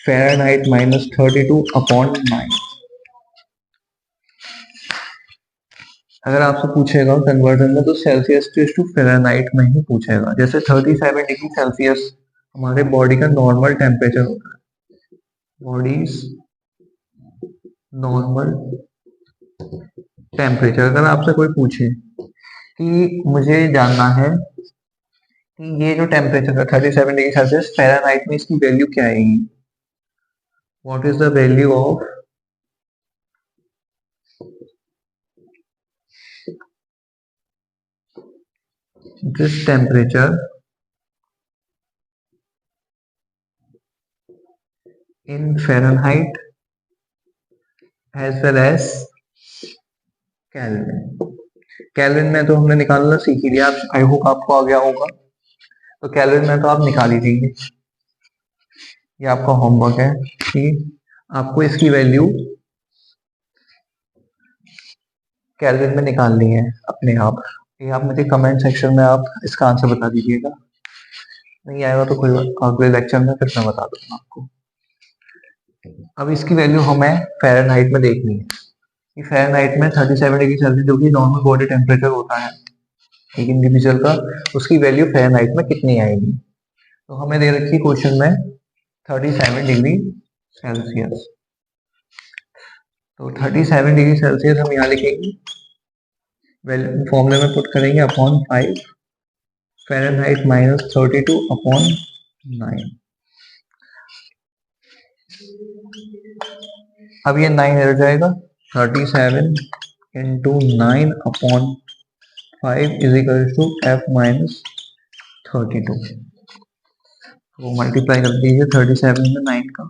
Fahrenheit minus 32 upon 9। अगर आपसे पूछेगा कन्वर्जन में तो सेल्सियस टू फ़ारेनहाइट में ही पूछेगा। जैसे 37 डिग्री सेल्सियस हमारे बॉडी का नॉर्मल टेम्परेचर होता है, बॉडीज नॉर्मल टेम्परेचर। अगर आपसे कोई पूछे कि मुझे जानना है कि ये जो टेम्परेचर है 37 डिग्री सेल्सियस फ़ारेनहाइट में, इसकी वैल्यू क्या आएगी, what is the value of this temperature in Fahrenheit as well as Kelvin। Kelvin में तो हमने निकालना सीख ही लिया, आप आई होप आपको आ गया होगा, तो केल्विन में तो आप निकाल ही दीजिए, ये आपका होमवर्क है कि आपको इसकी वैल्यू केल्विन में निकालनी है अपने आप। ये आप मुझे कमेंट सेक्शन में आप इसका आंसर बता दीजिएगा, नहीं आएगा तो कोई अगले लेक्चर में फिर मैं बता दूंगा आपको। अब इसकी वैल्यू हमें फ़ारेनहाइट में देखनी है कि फ़ारेनहाइट में 37 डिग्री सेल्सियस जो कि नॉर्मल बॉडी टेम्परेचर होता है एक इंडिविजुअल का, उसकी वैल्यू फ़ारेनहाइट में कितनी आएगी। तो हमें दे रखी क्वेश्चन में 37 डिग्री सेल्सियस, तो 37 डिग्री सेल्सियस हम यहाँ लिखेंगे, फॉर्मूले में पुट करेंगे अपॉन 5 फ़ारेनहाइट माइनस 32 अपॉन 9। अब ये 9 इधर जाएगा, 37 into 9 upon 5 is equal to f minus 32। तो मल्टीप्लाई कर दीजिए 37 में 9 का,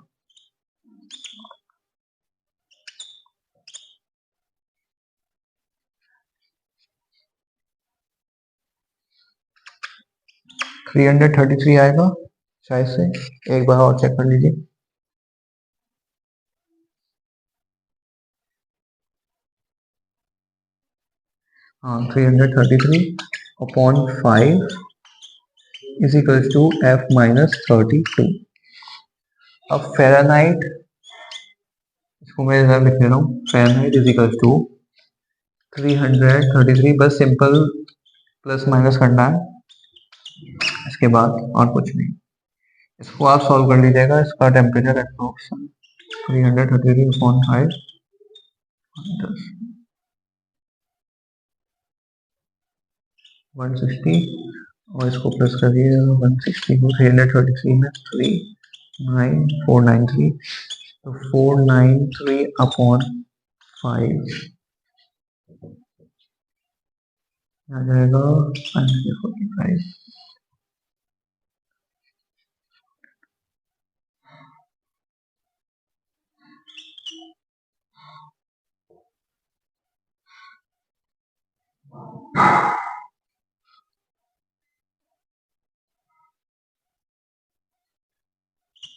थ्री 333 आएगा शायद से, एक बार और चेक कर लीजिए। हाँ 333 upon 5 is equal to f minus 32। अब फ़ारेनहाइट, इसको मैं इधर लिख ले रहा हूँ, फ़ारेनहाइट इज इक्वल टू 333, बस सिंपल प्लस माइनस करना है इसके बाद, और कुछ नहीं। इसको आप सॉल्व कर लीजिएगा, इसका टेम्परेचर अप्रोक्स 333 अपॉन 5 160, और इसको प्लस कर दिए 160 को 333 में 39493, तो 493 अपॉन 5 आ जाएगा 145।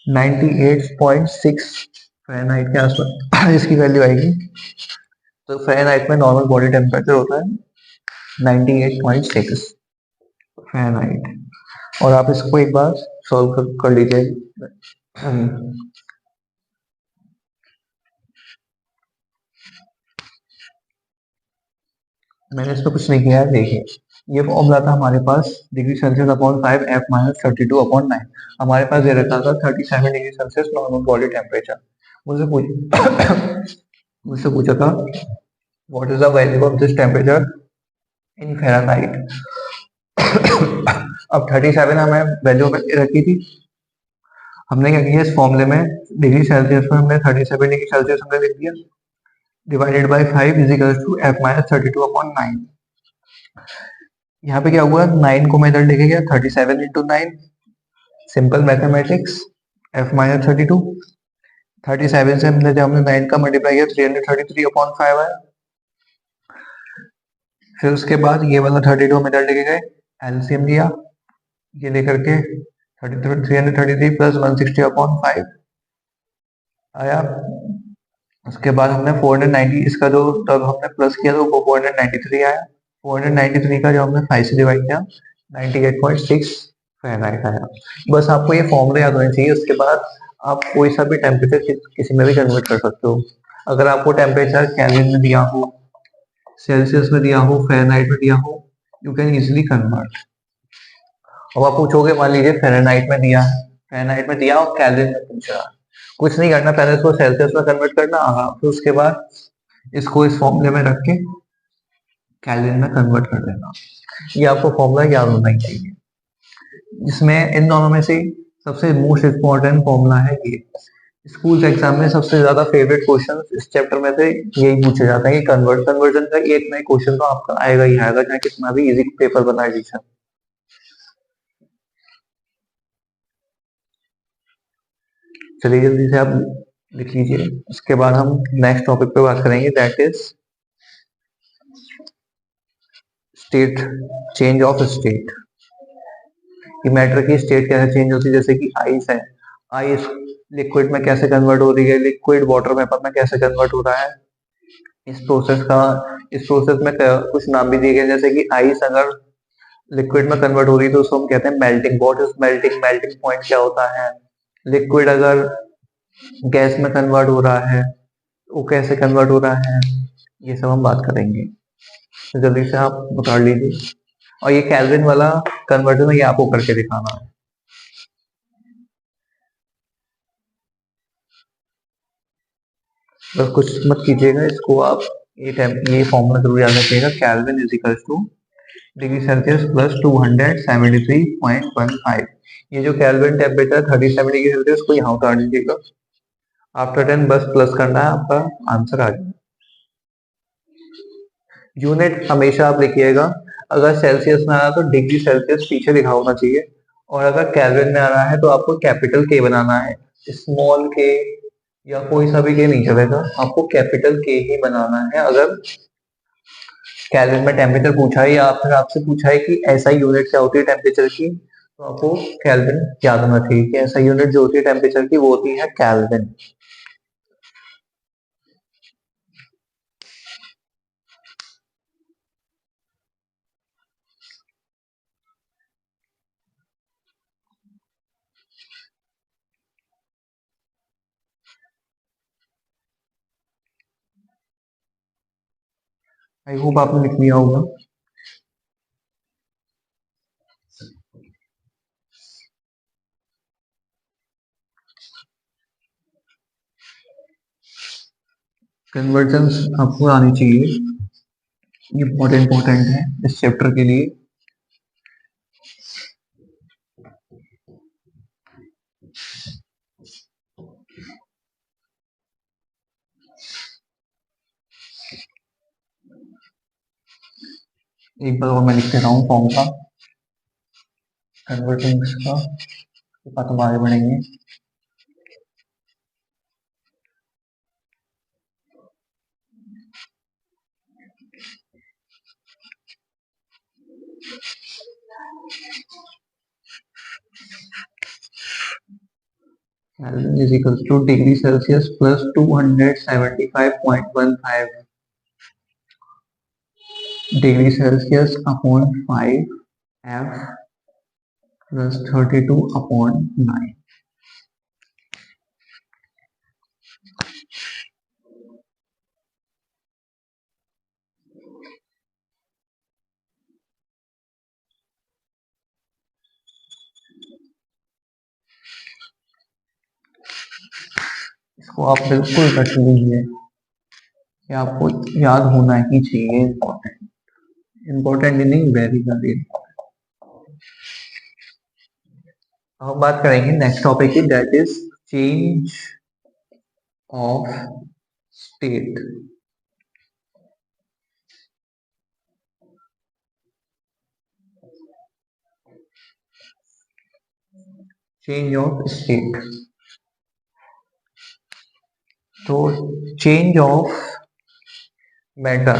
नाइन्टी 98.6 फ़ारेनहाइट के आसपास इसकी वैल्यू आएगी। तो फ़ारेनहाइट में नॉर्मल बॉडी टेम्परेचर होता है 98.6 फ़ारेनहाइट। और आप इसको एक बार सॉल्व कर लीजिए। मैंने इसमें कुछ नहीं किया है, देखिए ये फॉर्मूला था हमारे पास degree Celsius upon 5 F minus 32 upon 9। हमारे पास ये रहता था 37 degree Celsius normal body temperature. मुझसे पूछ मुझसे पूछा था what is the value of this temperature in Fahrenheit. अब 37 हमें वैल्यू रखी थी। हमने क्या किया इस फॉर्मूले में डिग्री सेल्सियस में हमने 37 डिग्री सेल्सियस हमने लिख दिया, divided by 5 is equal to F minus 32 upon 9। यहाँ पे क्या हुआ, 9 को मैं इधर लेके गया, 37 into 9, simple mathematics, F minus 32। 37 से हमने जब हमने 9 का मल्टीप्लाई किया 333 अपॉन 5 आया। फिर उसके बाद ये वाला 32 हम इधर लेके गए, एलसीएम लिया, ये लेकर के 333 प्लस 160 अपॉन 5 आया। उसके बाद हमने 490 इसका जो तब हमने प्लस किया तो वो 493 आया। 493 का जो हमने 5 से डिवाइड किया 98.6 फ़ारेनहाइट आया। बस आपको ये फॉर्मूला याद होना चाहिए। उसके बाद आप कोई सा भी टेम्परेचर किसी में भी कन्वर्ट कर सकते हो। अगर आपको टेम्परेचर केल्विन में दिया हो, सेल्सियस में दिया हो, फ़ारेनहाइट में दिया हो, यू कैन इजिली कन्वर्ट। अब आप पूछोगे मान लीजिए फ़ारेनहाइट में दिया है, फ़ारेनहाइट में दिया और केल्विन में पूछ रहा है, कुछ नहीं करना, पहले इसको सेल्सियस में कन्वर्ट करना, फिर उसके बाद इसको इस फॉर्मूले में रख के केल्विन में कन्वर्ट कर देना। ये आपको फॉर्मूला याद होना ही चाहिए। जिसमें इन दोनों में से सबसे मोस्ट इम्पोर्टेंट फॉर्मूला है ये। स्कूल एग्जाम में सबसे ज्यादा फेवरेट क्वेश्चन इस चैप्टर में से यही पूछे जाता है कि कन्वर्जन का एक नया क्वेश्चन तो आपका आएगा ही आएगा, चाहे कितना भी इजी पेपर बनाए टीचर। चलिए जल्दी से आप लिख लीजिए, उसके बाद हम नेक्स्ट टॉपिक पे बात करेंगे, that is state, change of state. कि मैटर की स्टेट कैसे चेंज होती है, जैसे कि आइस है, आइस लिक्विड में कैसे कन्वर्ट हो रही है, लिक्विड वाटर वेपर में कैसे कन्वर्ट हो रहा है। इस प्रोसेस का, इस प्रोसेस में कुछ नाम भी दिए गए, जैसे कि आइस अगर लिक्विड में कन्वर्ट हो रही है तो उसको हम कहते हैं melting. What is melting, melting point क्या होता है। लिक्विड अगर गैस में कन्वर्ट हो रहा है वो कैसे कन्वर्ट हो रहा है, ये सब हम बात करेंगे। तो जल्दी से आप बता लीजिए। और ये केल्विन वाला कन्वर्जन है, ये आपको करके दिखाना है। बस कुछ मत कीजिएगा, इसको आप ये फॉर्मूला जरूर याद रखिएगा, kelvin is equal to degree Celsius plus 273.15। ये जो केल्विन टेम्परेचर 37 डिग्री सेल्सियस को यहाँ उतार दीजिएगा। आफ्टर 10 बस प्लस करना है, आपका आंसर आ जाएगा। यूनिट हमेशा आप लिखिएगा, अगर सेल्सियस में आ रहा है तो डिग्री सेल्सियस पीछे लिखा होना चाहिए, और अगर केल्विन में आ रहा है तो आपको कैपिटल के बनाना है, स्मॉल के या कोई सा भी के नहीं चलेगा, आपको कैपिटल के ही बनाना है। अगर केल्विन में टेम्परेचर पूछा है या फिर आपसे पूछा है कि ऐसा यूनिट क्या होती है टेम्परेचर की, तो आपको केल्विन याद होना चाहिए कि ऐसा यूनिट जो होती है टेम्परेचर की वो होती है केल्विन। आई होप आपने लिख लिया होगा। कन्वर्जन आपको आनी चाहिए, ये बहुत इंपॉर्टेंट है इस चैप्टर के लिए। एक बार और मैं लिख दे रहा हूँ फॉर्मूला कन्वर्टिंग का, उसके बाद हम आगे बढ़ेंगे। Kelvin is equals to degree Celsius plus 275.15 degree Celsius upon 5 F plus 32 upon 9। इसको आप बिल्कुल रख लीजिए, कि आपको याद होना ही चाहिए। इम्पोर्टेंट, इम्पोर्टेंट नहीं, वेरी वेरी। हम बात करेंगे नेक्स्ट टॉपिक की, that is change of state. Change of state, तो चेंज ऑफ मैटर,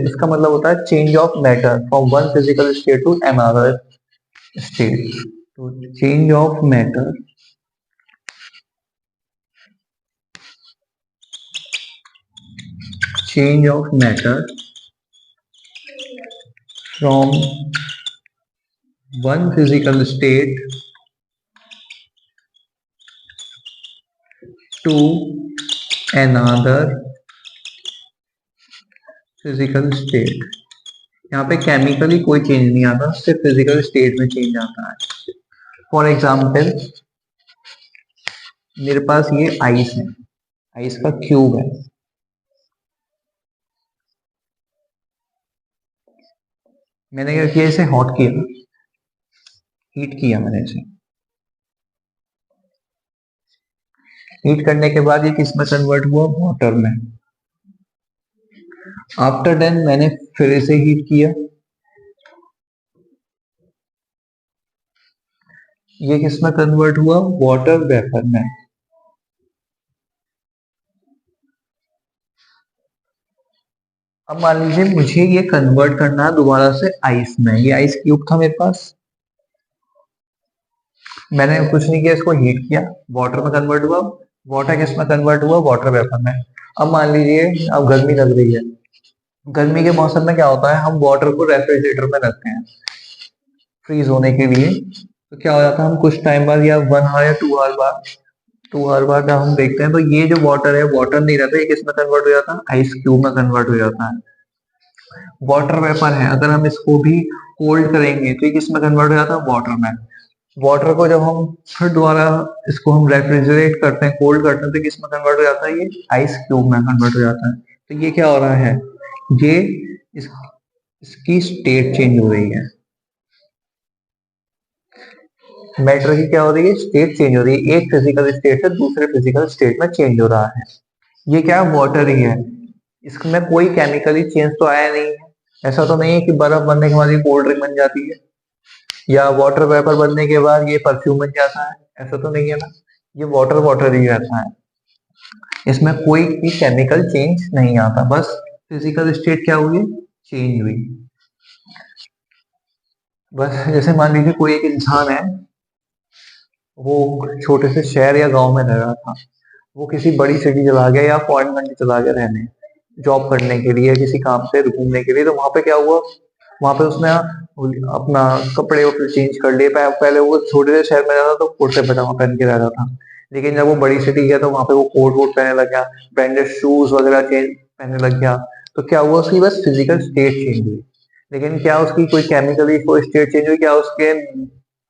इसका मतलब होता है change of matter from one physical state to another state. तो change of matter, change of matter from one physical state to another physical state। यहाँ पे chemically कोई change नहीं आता, सिर्फ फिजिकल स्टेट में चेंज आता है। फॉर एग्जाम्पल, मेरे पास ये आइस है, आइस का क्यूब है। मैंने क्या किया, इसे हॉट किया, हीट किया मैंने इसे। हीट करने के बाद ये किस में कन्वर्ट हुआ, वाटर में। आफ्टर देन मैंने फिर इसे हीट किया, ये किस में कन्वर्ट हुआ, वाटर वेपर में। अब मान लीजिए मुझे ये कन्वर्ट करना है दोबारा से आइस में। ये आइस क्यूब था मेरे पास, मैंने कुछ नहीं किया, इसको हीट किया, वाटर में कन्वर्ट हुआ। वाटर किस में कन्वर्ट हुआ, वाटर वेपर में। अब मान लीजिए अब गर्मी लग रही है, गर्मी के मौसम में क्या होता है, हम वाटर को रेफ्रिजरेटर में रखते हैं फ्रीज होने के लिए। तो क्या हो जाता है, हम कुछ टाइम बाद या 1 आवर या 2 आवर बाद, 2 आवर बाद जब हम देखते हैं तो ये जो वाटर है, वाटर नहीं रहता, ये किस में कन्वर्ट हो जाता है, आइस क्यूब में कन्वर्ट हो जाता है। वाटर वेपर है, अगर हम इसको भी कोल्ड करेंगे तो ये किस में कन्वर्ट हो जाता है, वाटर में। वाटर को जब हम फिर दोबारा इसको हम रेफ्रिजरेट करते हैं, कोल्ड करते हैं, तो किस में कन्वर्ट हो जाता है, ये आइस क्यूब में कन्वर्ट हो जाता है। तो ये क्या हो रहा है, ये इस, इसकी स्टेट चेंज हो रही है। मैटर की क्या हो रही है, स्टेट चेंज हो रही है, एक फिजिकल स्टेट से दूसरे फिजिकल स्टेट में चेंज हो रहा है। ये क्या वाटर ही है, इसमें कोई केमिकली चेंज तो आया नहीं है। ऐसा तो नहीं है कि बर्फ बनने के बाद ये कोल्ड ड्रिंक बन जाती है, या वाटर वेपर बनने के बाद ये परफ्यूम बन जाता है, ऐसा तो नहीं है ना। ये वाटर वाटर ही रहता है, इसमें कोई भी केमिकल चेंज नहीं आता, बस फिजिकल स्टेट क्या हुई, चेंज हुई। बस जैसे मान लीजिए कोई एक इंसान है, वो छोटे से शहर या गांव में रह रहा था, वो किसी बड़ी सिटी चला गया या फॉरेन कंट्री चला गया रहने, जॉब करने के लिए, किसी काम से घूमने के लिए। तो वहां पे क्या हुआ, वहां पे उसने अपना कपड़े वपड़े चेंज कर लिए। पहले वो छोटे से शहर में रहता तो कुर्ते पजामा पहन के रहता था, लेकिन जब वो बड़ी सिटी गया तो वहां पे वो कोट वोट पहनने लग गया, ब्रांडेड शूज वगैरह चेंज पहनने लग गया। तो क्या हुआ, उसकी बस फिजिकल स्टेट चेंज हुई, लेकिन क्या उसकी कोई केमिकली कोई स्टेट चेंज हुई, क्या उसके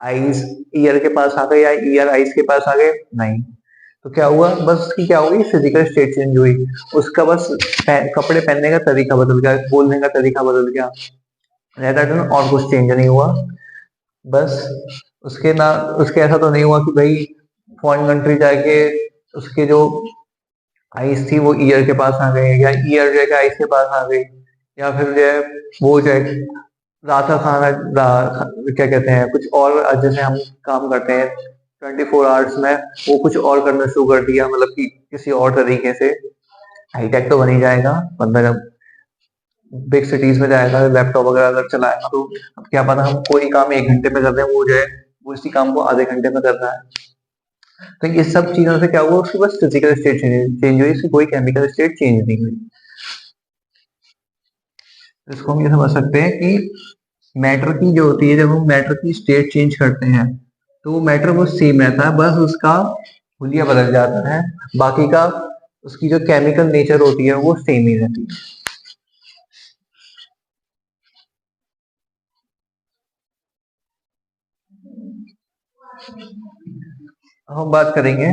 आईज ईयर के पास आ गए या ईयर आईज के पास आ गए, नहीं। तो क्या हुआ, बस उसकी क्या हुई, फिजिकल स्टेट चेंज हुई। उसका बस कपड़े पहनने का तरीका बदल गया, बोलने का तरीका बदल गया, रहता था, और कुछ चेंज नहीं हुआ। बस उसके ना, उसके ऐसा तो नहीं हुआ कि भाई फॉरेन कंट्री जाके उसके जो आइस थी वो ईयर के पास आ गए, या ईयर जो है आइस के पास आ गई, या फिर जो है वो जो है रात का क्या कहते हैं, कुछ और जैसे हम काम करते हैं 24 आवर्स में, वो कुछ और करना शुरू कर दिया, मतलब कि किसी और तरीके से। हाईटेक तो बन ही जाएगा बंदा जब बिग सिटीज में जाएगा, लैपटॉप वगैरह अगर चलाएगा तो। अब क्या पता हम कोई काम 1 घंटे में कर रहे हैं, वो जो है वो इसी काम को आधे घंटे में कर रहा है। तो ये सब चीजों से क्या हुआ, उसकी बस फिजिकल स्टेट चेंज हुई, इसकी कोई केमिकल स्टेट चेंज नहीं हुई। तो इसको हम ये समझ सकते हैं कि मैटर की जो होती है, जब हम मैटर की स्टेट चेंज करते हैं तो वो मैटर वो सेम रहता है, बस उसका हुलिया बदल जाता है, बाकी का उसकी जो केमिकल नेचर होती है वो सेम ही रहती है। अब हम बात करेंगे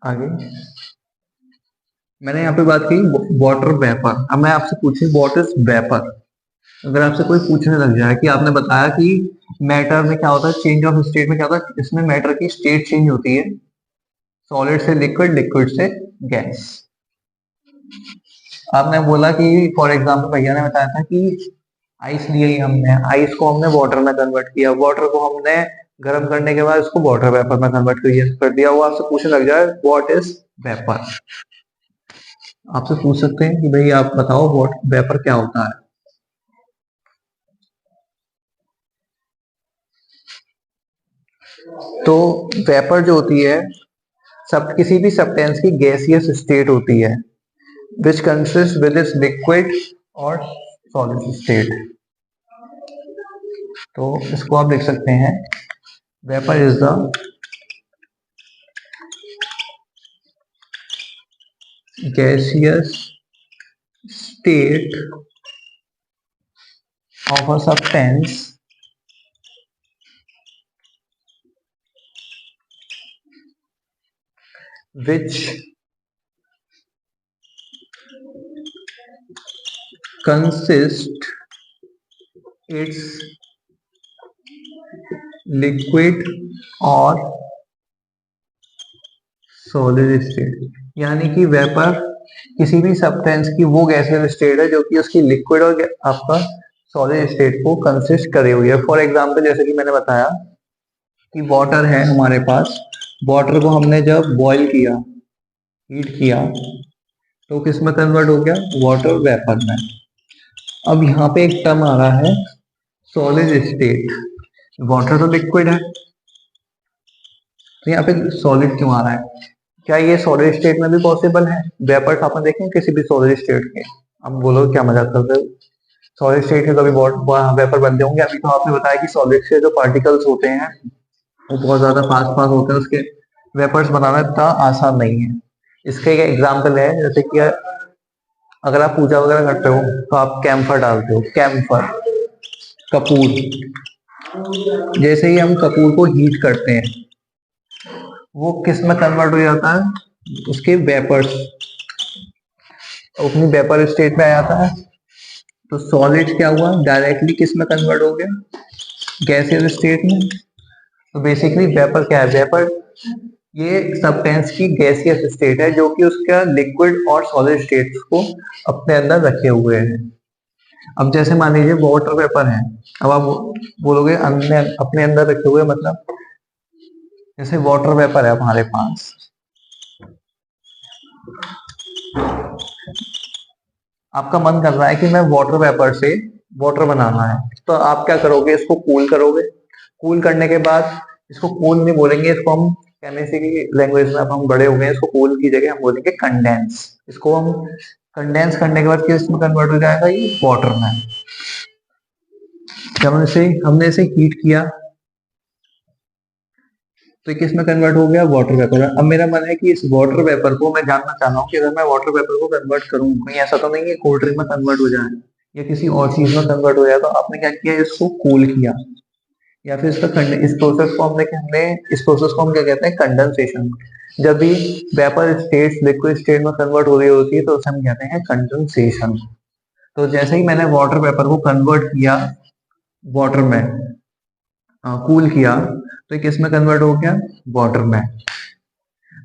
आगे मैंने यहाँ पे बात की वाटर वेपर। अब मैं आपसे पूछी व्हाट इज वेपर। अगर आपसे कोई पूछने लग जाए कि आपने बताया कि मैटर में क्या होता है, चेंज ऑफ स्टेट में क्या होता है, इसमें मैटर की स्टेट चेंज होती है, सॉलिड से लिक्विड, लिक्विड से गैस। आपने बोला कि फॉर एग्जांपल भैया ने बताया था कि आइस लिए ही हमने, आइस को हमने वाटर में कन्वर्ट किया, वाटर को हमने गर्म करने के बाद उसको वाटर वेपर में कन्वर्ट कर दिया। वो आपसे पूछने लग जाए व्हाट इज वेपर, आपसे पूछ सकते हैं कि भाई आप बताओ व्हाट वेपर क्या होता है। तो वेपर जो होती है सब किसी भी सब्सटेंस की गैसियस स्टेट होती है which consist with its liquid और सॉलिड स्टेट। तो इसको आप देख सकते हैं, vapour is the gaseous state of a substance which consists its liquid और सॉलिड स्टेट। यानी कि वेपर किसी भी सब्सटेंस की वो गैसियस स्टेट है जो कि उसकी लिक्विड और आपका सॉलिड स्टेट को कंसिस्ट करे हुई है। फॉर एग्जांपल जैसे कि मैंने बताया कि वाटर है हमारे पास, वाटर को हमने जब बॉईल किया, हीट किया, तो किस में कन्वर्ट हो गया, वाटर वेपर में। अब यहाँ पे एक टर्म आ रहा है सॉलिड स्टेट। वाटर तो लिक्विड है, तो यहाँ पे सॉलिड क्यों आ रहा है? क्या ये सॉलिड स्टेट में भी पॉसिबल है? वेपर्स आपने देखे हैं किसी भी सॉलिड स्टेट के? अब बोलो क्या मजाक कर रहे हो, सॉलिड स्टेट के कभी वेपर बनते होंगे? अभी तो आपने बताया कि सॉलिड से जो पार्टिकल्स होते हैं वो बहुत ज्यादा फास्ट फास्ट होते हैं, उसके वेपर्स बनाना इतना आसान नहीं है। इसका एक एग्जाम्पल है, जैसे कि अगर आप पूजा वगैरह करते हो तो आप कैम्फर डालते हो, कैम्फर, कपूर। जैसे ही हम कपूर को हीट करते हैं वो किस में कन्वर्ट हो जाता है, उसके वेपर्स, अपनी वेपर स्टेट में आ जाता है। तो सॉलिड क्या हुआ, डायरेक्टली किस में कन्वर्ट हो गया, गैसियस स्टेट में। तो बेसिकली वेपर क्या है, वेपर ये सब्सटेंस की गैसियस स्टेट है जो कि उसका लिक्विड और सॉलिड स्टेट्स को अपने अंदर रखे हुए हैं। अब जैसे मान लीजिए वाटर वेपर है, अब आप बोलोगे अपने अंदर रखे हुए, मतलब जैसे वाटर वेपर है हमारे पास, आपका मन कर रहा है कि मैं वाटर वेपर से वाटर बनाना है, तो आप क्या करोगे, इसको कूल करोगे। कूल करने के बाद, इसको कूल नहीं बोलेंगे, इसको हम केमिस्ट्री की लैंग्वेज में, अब हम बड़े हो गए, इसको कूल की जगह हम बोलेंगे कंडेंस। इसको हम कंडेंस करने के बाद किस में कन्वर्ट हो जाएगा, ये वाटर में। जब हमने इसे हीट किया तो ये किस में कन्वर्ट हो गया, वाटर वेपर। अब मेरा मन है कि इस वाटर वेपर को मैं जानना चाह रहा हूँ कि अगर मैं वाटर वेपर को कन्वर्ट करूँ, कहीं ऐसा तो नहीं है कोल्ड ड्रिंक में कन्वर्ट हो जाए या किसी और चीज में कन्वर्ट हो जाए। तो आपने क्या किया, इसको कूल किया, या फिर इस प्रोसेस को हमने इस प्रोसेस को हम क्या कहते हैं, कंडेंसेशन। जब भी वेपर स्टेट लिक्विड स्टेट में कन्वर्ट हो रही होती है तो उसे हम कहते हैं कंडेंसेशन। तो जैसे ही मैंने वाटर वेपर को कन्वर्ट किया वाटर में, कूल किया, तो ये किस में कन्वर्ट हो गया, वाटर में।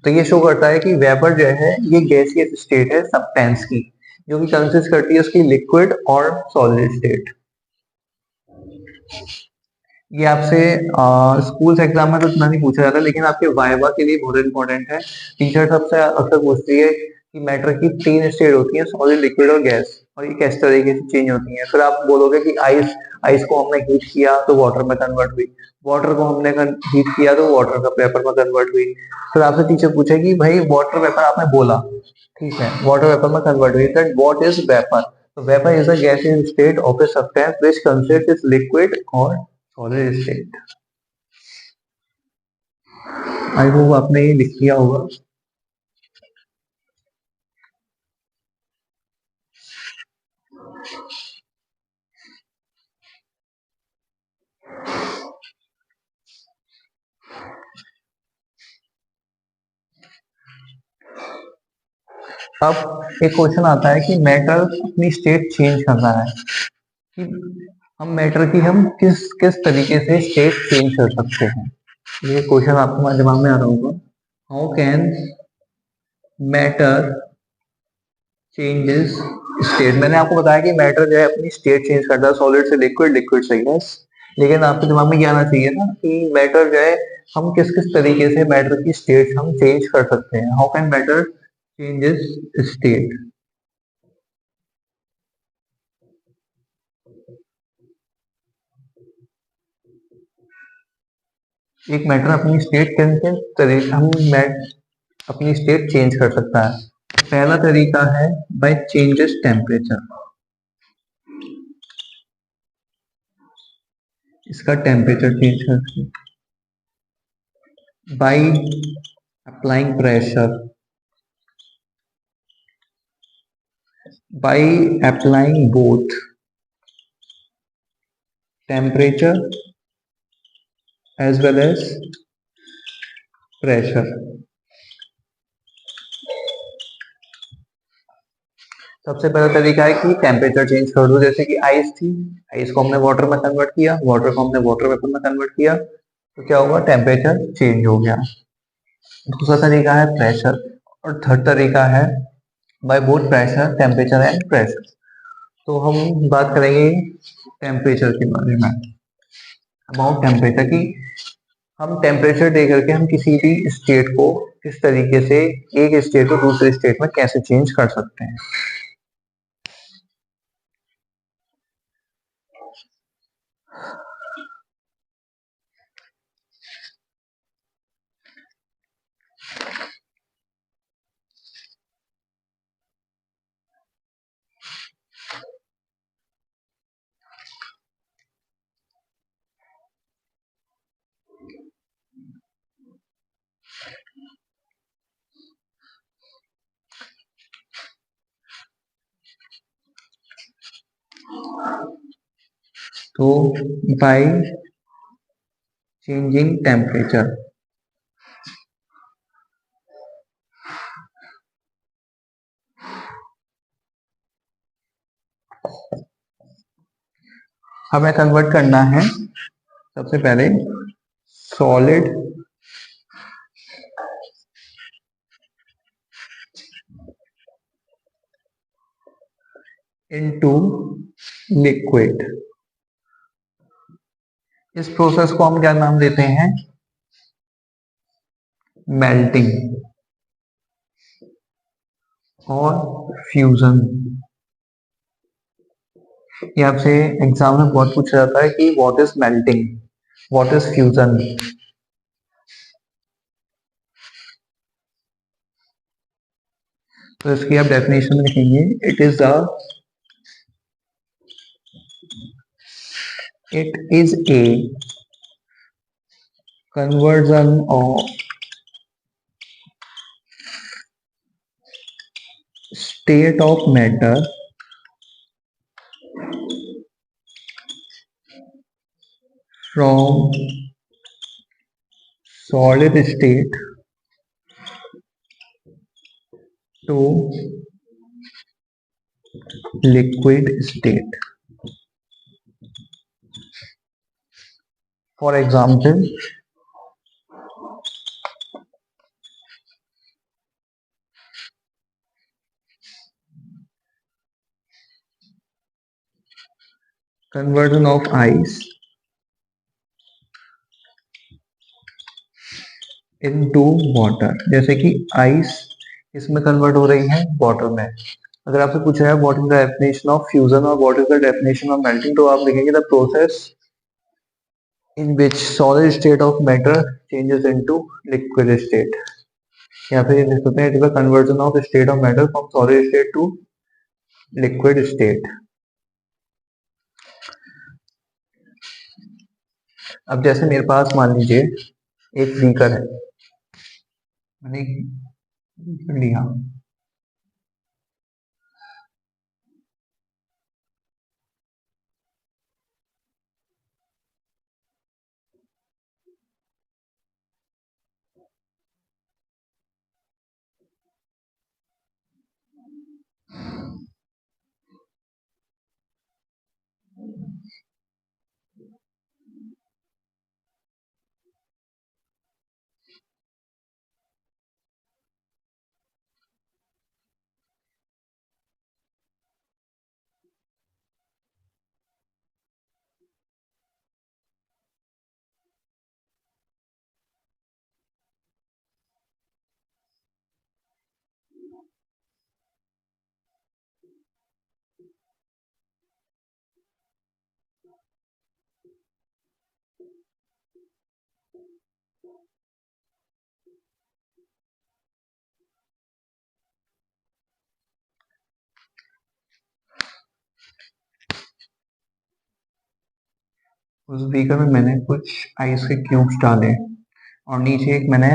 तो ये शो करता है कि वेपर जो है ये गैसियस स्टेट है सब्सटेंस की, जो कि कंसिस्ट करती है उसकी लिक्विड और सॉलिड स्टेट। ये आपसे स्कूल एग्जाम में तो इतना नहीं पूछा जाता, लेकिन आपके वाइवा के लिए बहुत इंपॉर्टेंट है। टीचर सबसे अक्सर पूछती है कि मैटर की तीन स्टेट होती है, सॉलिड, लिक्विड और गैस, और ये किस तरीके से चेंज होती है। फिर आप बोलोगे कि आइस, आइस को हमने हीट किया तो वाटर में कन्वर्ट हुई, वाटर को हमने हीट किया तो वाटर का पेपर में कन्वर्ट हुई। फिर आपसे टीचर पूछेगी भाई वाटर वेपर आपने बोला, ठीक है, वाटर वेपर में कन्वर्ट हुई, दैट व्हाट इज वेपर। तो vapour is a gaseous state of a substance which consist is liquid और सॉलिड स्टेट। आई होप आपने ये लिख लिया होगा। अब एक क्वेश्चन आता है कि मैटर अपनी स्टेट चेंज कर रहा है, कि हम मैटर की हम किस किस तरीके से स्टेट चेंज कर सकते हैं। ये क्वेश्चन आपको दिमाग में आ रहा होगा, how can matter changes state. मैंने आपको बताया कि मैटर जो है अपनी स्टेट चेंज करता है, सॉलिड से लिक्विड, लिक्विड से गैस। लेकिन आपके दिमाग में क्या आना चाहिए ना कि मैटर जो है हम किस किस तरीके से मैटर की स्टेट हम चेंज कर सकते हैं। How can matter changes state. एक मैटर अपनी स्टेट किन किन तरीके हम अपनी स्टेट चेंज कर सकता है। पहला तरीका है बाय चेंजेस टेम्परेचर। इसका टेम्परेचर चेंज करके, by applying pressure, by applying both temperature as well as pressure। सबसे पहला तरीका है कि टेम्परेचर चेंज कर दो। जैसे कि आइस थी, आइस को हमने वाटर में कन्वर्ट किया, वाटर को हमने वाटर वेपर में कन्वर्ट किया, तो क्या हुआ, टेम्परेचर चेंज हो गया। दूसरा तरीका है प्रेशर, और थर्ड तरीका है by both pressure, temperature and pressure. तो हम बात करेंगे टेम्परेचर के बारे में, अबाउट टेम्परेचर की हम टेम्परेचर दे करके हम किसी भी स्टेट को किस तरीके से एक स्टेट को दूसरे स्टेट में कैसे चेंज कर सकते हैं। तो बाय चेंजिंग टेम्परेचर, हमें कन्वर्ट करना है सबसे पहले सॉलिड इनटू लिक्विड। इस प्रोसेस को हम क्या नाम देते हैं, मेल्टिंग और फ्यूजन। ये आपसे एग्जाम में बहुत पूछा जाता है कि what is melting, what is fusion. तो इसकी आप डेफिनेशन लिखेंगे, it is a conversion of state of matter from solid state to liquid state। For example, conversion of ice into water। जैसे कि आइस इसमें कन्वर्ट हो रही है वाटर में। अगर आपसे पूछा है what is the definition of fusion और what is the definition of melting, तो आप लिखेंगे the process in which solid state of matter changes into liquid state। या फिर लिख सकते हैं it is the conversion of state of matter from solid state to liquid state. अब जैसे मेरे पास मान लीजिए एक बीकर है, मैंने एक बीकर लिया, उस बीकर में मैंने कुछ आइस के क्यूब्स डाले और नीचे एक मैंने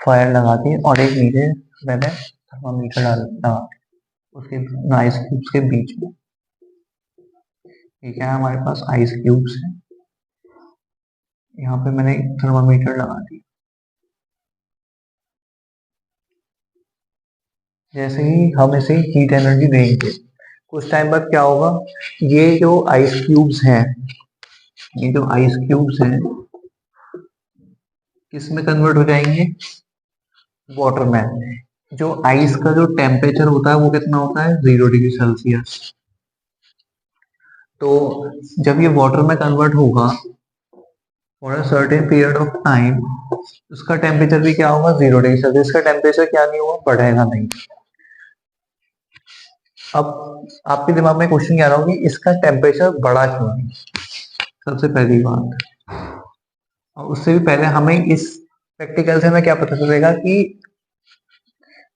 फायर लगा दी और एक नीचे मैंने थर्मामीटर लगा उसके आइस क्यूब्स के बीच में। ठीक है, हमारे पास आइस क्यूब्स है, यहाँ पे मैंने थर्मामीटर लगा दी। जैसे ही हम इसे हीट एनर्जी देंगे कुछ टाइम बाद क्या होगा, ये जो आइस क्यूब्स हैं ये जो आइस क्यूब्स हैं किस में कन्वर्ट हो जाएंगे, वाटर में। जो आइस का जो टेम्परेचर होता है वो कितना होता है, 0 डिग्री सेल्सियस। तो जब ये वाटर में कन्वर्ट होगा for a certain period of time, उसका टेम्परेचर भी क्या होगा, 0 डिग्री सेल्सियस। इसका टेम्परेचर क्या नहीं होगा, बढ़ेगा नहीं। अब आपके दिमाग में क्वेश्चन क्या आ रहा होगा कि इसका टेम्परेचर बढ़ा क्यों नहीं, सबसे पहली बात। और उससे भी पहले हमें इस प्रैक्टिकल से हमें क्या पता चलेगा कि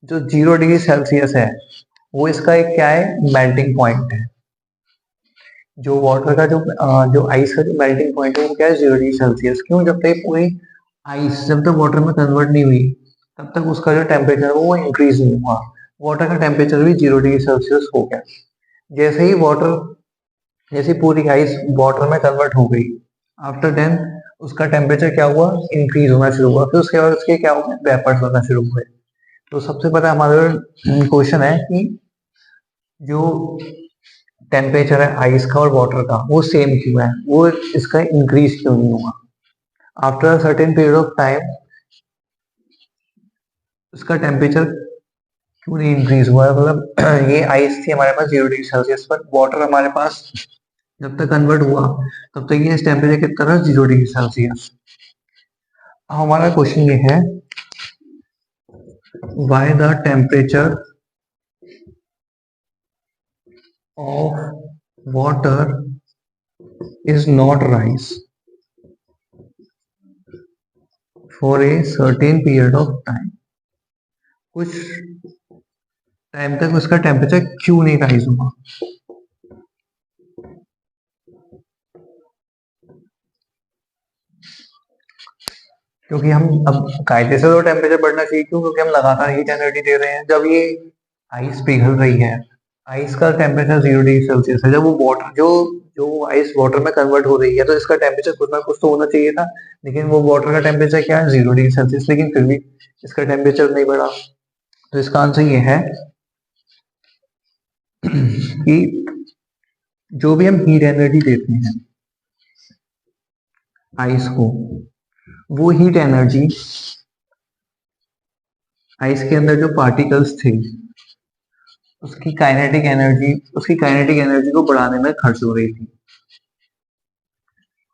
जो 0 डिग्री सेल्सियस है वो इसका एक क्या है, मेल्टिंग पॉइंट है। जो वाटर का जो आइस का जो मेल्टिंग पॉइंट है वो क्या है, 0 डिग्री सेल्सियस। क्यों, जब तक पूरी आइस जब तक वाटर में कन्वर्ट नहीं हुई तब तक उसका जो टेम्परेचर है वो इंक्रीज नहीं हुआ। वाटर का टेम्परेचर भी 0 डिग्री सेल्सियस हो गया। जैसे ही वाटर जैसे पूरी आइस वाटर में कन्वर्ट हो गई, आफ्टर देन उसका टेम्परेचर क्या हुआ, इंक्रीज होना शुरू हुआ। फिर उसके बाद उसके क्या हो गए, वेपर्स बनना शुरू हुए। तो सबसे पहले हमारा क्वेश्चन है कि जो टेम्परेचर है आइस का और वाटर का वो सेम क्यों है, वो इसका इंक्रीज क्यों नहीं हुआ। After a certain period of time उसका टेम्परेचर क्यों नहीं इंक्रीज हुआ है, मतलब ये आइस थी हमारे पास 0 डिग्री सेल्सियस पर, वाटर हमारे पास जब तक कन्वर्ट हुआ तब तक ये टेम्परेचर कितना था, 0 डिग्री सेल्सियस। हमारा क्वेश्चन ये है, why the temperature of water is not rise for a certain period of time। कुछ टाइम तक उसका टेम्परेचर क्यों नहीं राइज हुआ। क्योंकि हम अब कायदे से तो टेम्परेचर बढ़ना चाहिए, क्यों, क्योंकि हम लगातार हीट एनर्जी दे रहे हैं। जब ये आइस पिघल रही है, आइस का टेम्परेचर 0 डिग्री सेल्सियस है, जब वो वाटर जो आइस वाटर में कन्वर्ट हो रही है तो इसका टेम्परेचर कुछ ना कुछ तो होना चाहिए था। लेकिन वो वाटर का टेम्परेचर क्या है, 0 डिग्री सेल्सियस, लेकिन फिर भी इसका टेम्परेचर नहीं बढ़ा। तो इसका आंसर ये है कि जो भी हम हीट एनर्जी देते हैं आइस को, वो हीट एनर्जी आइस के अंदर जो पार्टिकल्स थे उसकी काइनेटिक एनर्जी को बढ़ाने में खर्च हो रही थी।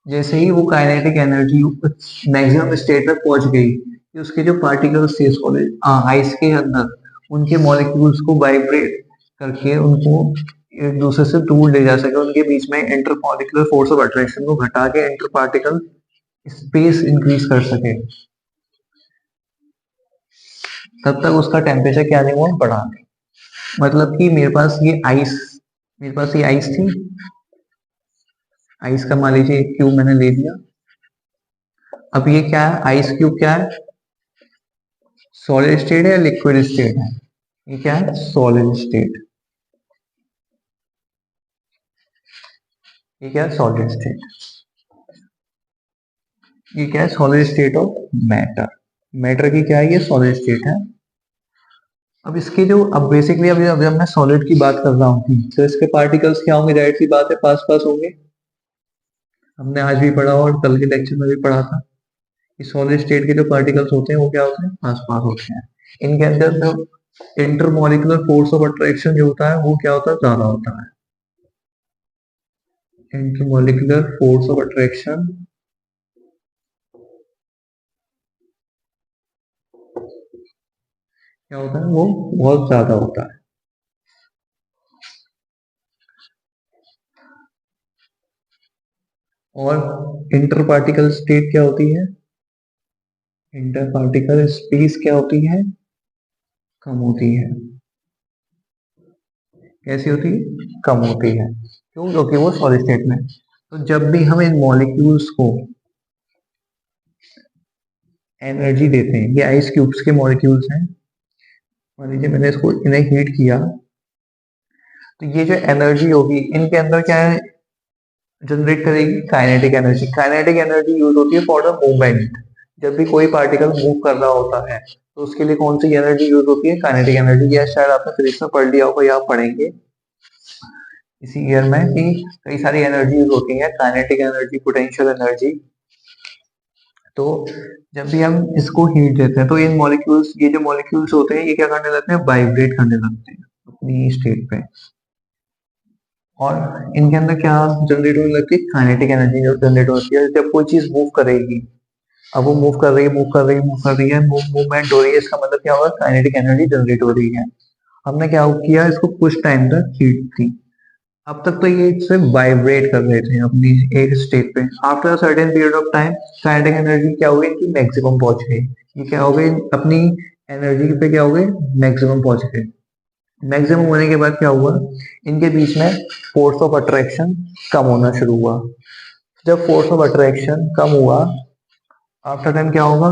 जैसे ही वो काइनेटिक एनर्जी मैक्सिमम स्टेट तक पहुंच गई कि उसके जो पार्टिकल्स थे सॉलिड आइस के अंदर, उनके मॉलिक्यूल्स को वाइब्रेट करके उनको एक दूसरे से दूर ले जा सके, उनके बीच में inter molecular force of attraction को घटा के इंटर पार्टिकल स्पेस इंक्रीज कर सके, तब तक उसका टेम्परेचर क्या नहीं हुआ, बढ़ा नहीं। मतलब कि मेरे पास ये आइस थी, आइस का मान लीजिए एक क्यूब मैंने ले लिया। अब ये क्या है, आइस क्यूब क्या है, सॉलिड स्टेट है या लिक्विड स्टेट है, ये क्या है, सॉलिड स्टेट। ये क्या है, सॉलिड स्टेट। ये क्या है, solid state of matter. Matter की क्या है, ये सॉलिड स्टेट है। अब इसके जो अब बेसिकली अब जब मैं सॉलिड की बात कर रहा हूँ तो इसके पार्टिकल्स क्या होंगे, जाहिर सी बात है पास पास होंगे। हमने आज भी पढ़ा और कल के लेक्चर में भी पढ़ा था कि सॉलिड स्टेट के जो पार्टिकल्स होते हैं वो क्या होते हैं, पास पास होते हैं। इनके अंदर जो इंटरमॉलिक्यूलर फोर्स ऑफ अट्रैक्शन जो होता है वो क्या होता है, ज्यादा होता है। इंटरमॉलिक्यूलर फोर्स ऑफ अट्रैक्शन क्या होता है, वो बहुत ज्यादा होता है। और इंटर पार्टिकल स्टेट क्या होती है, इंटर पार्टिकल स्पेस क्या होती है, कम होती है। कैसी होती है, कम होती है। क्यों, क्योंकि वो सॉलिड स्टेट में। तो जब भी हम इन मॉलिक्यूल्स को एनर्जी देते हैं, ये आइस क्यूब्स के मॉलिक्यूल्स हैं, मान लीजिए मैंने इसको इन्हें हीट किया, तो ये जो एनर्जी होगी इनके अंदर क्या है, जनरेट करेगी kinetic energy. Kinetic energy use होती है फॉर द मूवमेंट। जब भी कोई पार्टिकल मूव कर रहा होता है तो उसके लिए कौन सी एनर्जी यूज होती है, काइनेटिक एनर्जी। यह शायद आपने फिजिक्स में पढ़ लिया होगा या आप पढ़ेंगे इसी ईयर में कि कई सारी एनर्जी यूज होती है, काइनेटिक एनर्जी, पोटेंशियल एनर्जी। तो जब भी हम इसको हीट देते हैं तो इन मॉलिक्यूल्स, ये जो मॉलिक्यूल्स होते हैं ये क्या करने लगते हैं, वाइब्रेट करने लगते हैं अपनी स्टेट पे। और इनके अंदर क्या जनरेट होने लगती है, काइनेटिक एनर्जी जनरेट होती है। जब कोई चीज मूव करेगी, अब वो मूव कर रही है, मूव कर रही है, मूव कर रही है, मूवमेंट हो रही है, इसका मतलब क्या होगा, काइनेटिक एनर्जी जनरेट हो रही है। हमने क्या किया, इसको कुछ टाइम तक हीट दी। अब तक तो ये सिर्फ वाइब्रेट कर रहे थे अपनी एक स्टेट पे। After certain period of time kinetic energy क्या हो गई, इनकी मैक्सिमम पहुंच गई। ये क्या हो गई, अपनी एनर्जी पे क्या हो गए, मैक्सिमम पहुंच गए। मैक्सिमम होने के बाद क्या हुआ, इनके बीच में फोर्स ऑफ अट्रैक्शन कम होना शुरू हुआ। जब फोर्स ऑफ अट्रैक्शन कम हुआ, आफ्टर टाइम क्या होगा,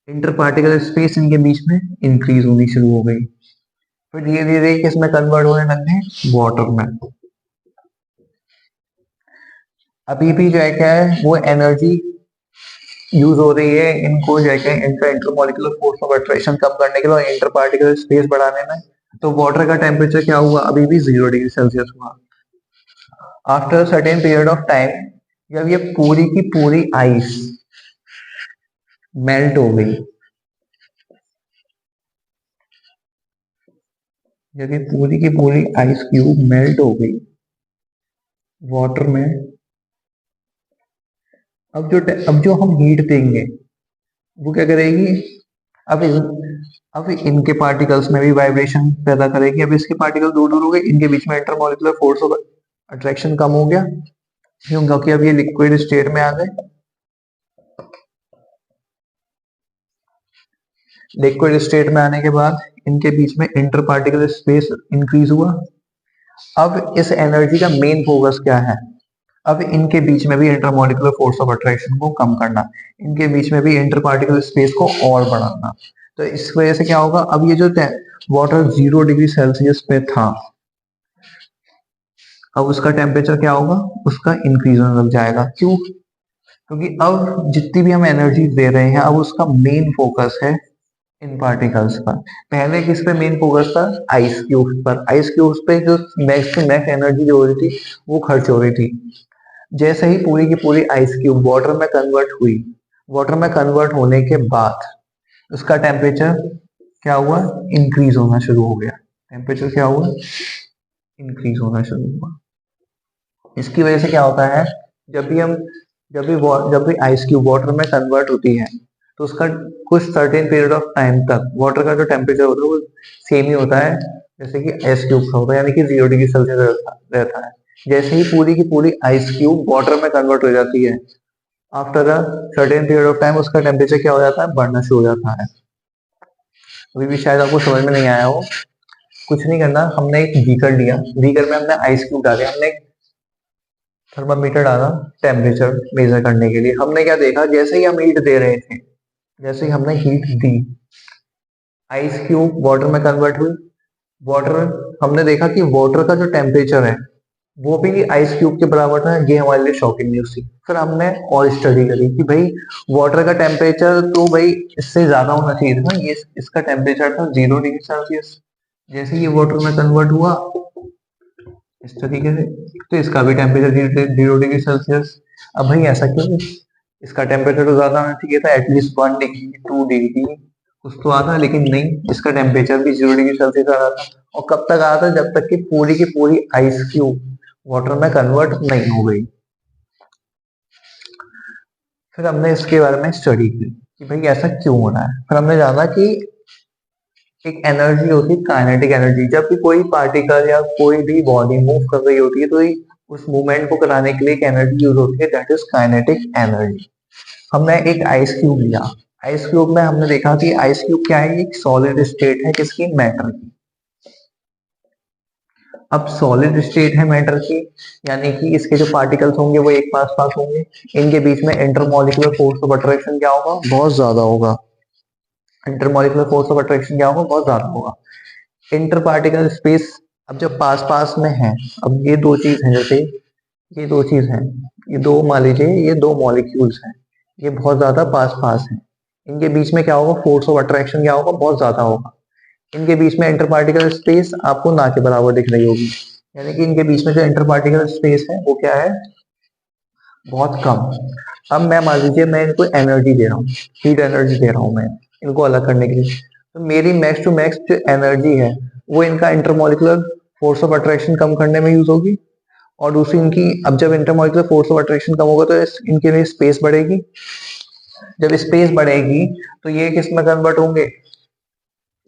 इंटर पार्टिकल स्पेस इनके बीच में इंक्रीज होनी शुरू हो गई। फिर धीरे धीरे किसमें कन्वर्ट होने लग गए, वाटर में। अभी भी जो है क्या है, वो एनर्जी यूज हो रही है इनको जो है इंटरमोलिकुलर फोर्स ऑफ अट्रैक्शन कम करने के लिए और इंटर पार्टिकल स्पेस बढ़ाने में। तो वाटर का टेम्परेचर क्या हुआ, अभी भी 0 डिग्री सेल्सियस हुआ। After certain period of time, जब ये पूरी की पूरी आइस मेल्ट हो गई, जब ये पूरी की पूरी आइस क्यूब मेल्ट हो गई वाटर में, अब जो हम हीट देंगे वो क्या करेगी, अब अब इनके पार्टिकल्स में भी वाइब्रेशन पैदा करेगी। अब इसके पार्टिकल दूर दूर हो गए, इनके बीच में इंटरमोलिकुलर फोर्स ऑफ अट्रैक्शन कम हो गया। क्यों, क्योंकि अब ये लिक्विड स्टेट में आ गए। लिक्विड स्टेट में आने के बाद इनके बीच में इंटर पार्टिकल स्पेस इंक्रीज हुआ। अब इस एनर्जी का मेन फोकस क्या है, अब इनके बीच में भी इंटरमोलिकुलर फोर्स ऑफ अट्रैक्शन को कम करना, इनके बीच में भी इंटर पार्टिकल स्पेस को और बढ़ाना। तो इस वजह से क्या होगा, अब ये जो वाटर 0 डिग्री सेल्सियस पे था, अब उसका टेम्परेचर क्या होगा, उसका इंक्रीज होने लग जाएगा। क्यों, क्योंकि अब जितनी भी हम एनर्जी दे रहे हैं, अब उसका मेन फोकस है इन पार्टिकल्स पर। पहले किस पे मेन फोकस था, आइस क्यूब्स पर। आइस क्यूब्स पे जो नेक्स्ट टू नेक्स्ट एनर्जी जो हो रही थी वो खर्च हो रही थी। जैसे ही पूरी की पूरी आइस क्यूब वाटर में कन्वर्ट हुई, वाटर में कन्वर्ट होने के बाद उसका टेम्परेचर क्या हुआ, इंक्रीज होना शुरू हो गया। टेम्परेचर क्या हुआ, इंक्रीज होना शुरू हुआ। इसकी वजह से क्या होता है, जब भी हम जब भी आइस क्यूब वाटर में कन्वर्ट होती है तो उसका कुछ सर्टेन पीरियड ऑफ टाइम तक वाटर का जो टेम्परेचर होता है वो सेम ही होता है जैसे कि आइस क्यूब का होता है, यानी कि 0 डिग्री सेल्सियस रहता है। जैसे ही पूरी की पूरी आइस क्यूब वाटर में कन्वर्ट हो जाती है, after a certain period of time उसका टेम्परेचर क्या हो जाता है, बढ़ना शुरू हो जाता है। अभी भी शायद आपको समझ में नहीं आया हो। कुछ नहीं करना, हमने एक बीकर लिया, बीकर में हमने आइस क्यूब डाले, हमने एक थर्मामीटर डाला टेम्परेचर मेजर करने के लिए। हमने क्या देखा, जैसे ही हम हीट दे रहे थे, जैसे ही हमने हीट दी, आइस क्यूब वाटर में कन्वर्ट हुई। वाटर, हमने देखा कि वाटर का जो टेम्परेचर है वो भी आइस क्यूब के बराबर था। ये हमारे लिए शॉकिंग न्यूज थी। फिर हमने और स्टडी करी कि भाई वाटर का टेम्परेचर तो भाई इससे ज्यादा होना चाहिए था, ये इसका टेम्परेचर था 0 डिग्री सेल्सियस। जैसे ये वाटर में कन्वर्ट हुआ इस तरीके से, तो इसका भी टेम्परेचर 0 डिग्री सेल्सियस। अब भाई ऐसा क्यों, इसका टेम्परेचर तो ज्यादा होना चाहिए था, एटलीस्ट 1 डिग्री 2 डिग्री कुछ तो आता, लेकिन नहीं, इसका टेम्परेचर भी 0 डिग्री सेल्सियस आ रहा था। और कब तक आया था, जब तक कि पूरी की पूरी आइस क्यूब वाटर में कन्वर्ट नहीं हो गई। फिर हमने इसके बारे में स्टडी की कि भाई ऐसा क्यों हो रहा है। फिर हमने जाना कि एक एनर्जी होती है काइनेटिक एनर्जी। जब भी कोई पार्टिकल या कोई भी बॉडी मूव कर रही होती है तो उस मूवमेंट को कराने के लिए एक एनर्जी यूज होती है, दैट इज काइनेटिक एनर्जी। हमने एक आइस क्यूब लिया, आइस क्यूब में हमने देखा कि आइस क्यूब क्या है, एक सॉलिड स्टेट है किसकी, मैटर की। अब सॉलिड स्टेट है मैटर की, यानी कि इसके जो पार्टिकल्स होंगे वो एक पास पास होंगे, इनके बीच में इंटरमॉलिक्यूलर फोर्स ऑफ अट्रैक्शन क्या होगा, बहुत ज्यादा होगा। इंटरमॉलिक्यूलर फोर्स ऑफ अट्रैक्शन क्या होगा, बहुत ज्यादा होगा। इंटर पार्टिकल स्पेस, अब जब पास पास में है, अब ये दो चीज है, जैसे ये दो चीज है, ये दो मान लीजिए ये दो मॉलिक्यूल्स हैं, ये बहुत ज्यादा पास पास हैं, इनके बीच में क्या होगा, फोर्स ऑफ अट्रैक्शन क्या होगा, बहुत ज्यादा होगा। इनके बीच में इंटर पार्टिकल स्पेस आपको ना के बराबर दिख रही होगी, यानी कि इनके बीच में जो इंटर पार्टिकल स्पेस है वो क्या है, बहुत कम। अब मैं मान लीजिए मैं इनको एनर्जी दे रहा हूँ, हीट एनर्जी दे रहा हूँ मैं इनको अलग करने के लिए, तो मेरी मैक्स टू मैक्स जो एनर्जी है वो इनका इंटरमोलिकुलर फोर्स ऑफ अट्रैक्शन कम करने में यूज होगी, और दूसरी इनकी, अब जब इंटरमोलिकुलर फोर्स ऑफ अट्रैक्शन कम होगा तो इनके लिए स्पेस बढ़ेगी, जब स्पेस बढ़ेगी तो ये किस में कन्वर्ट होंगे,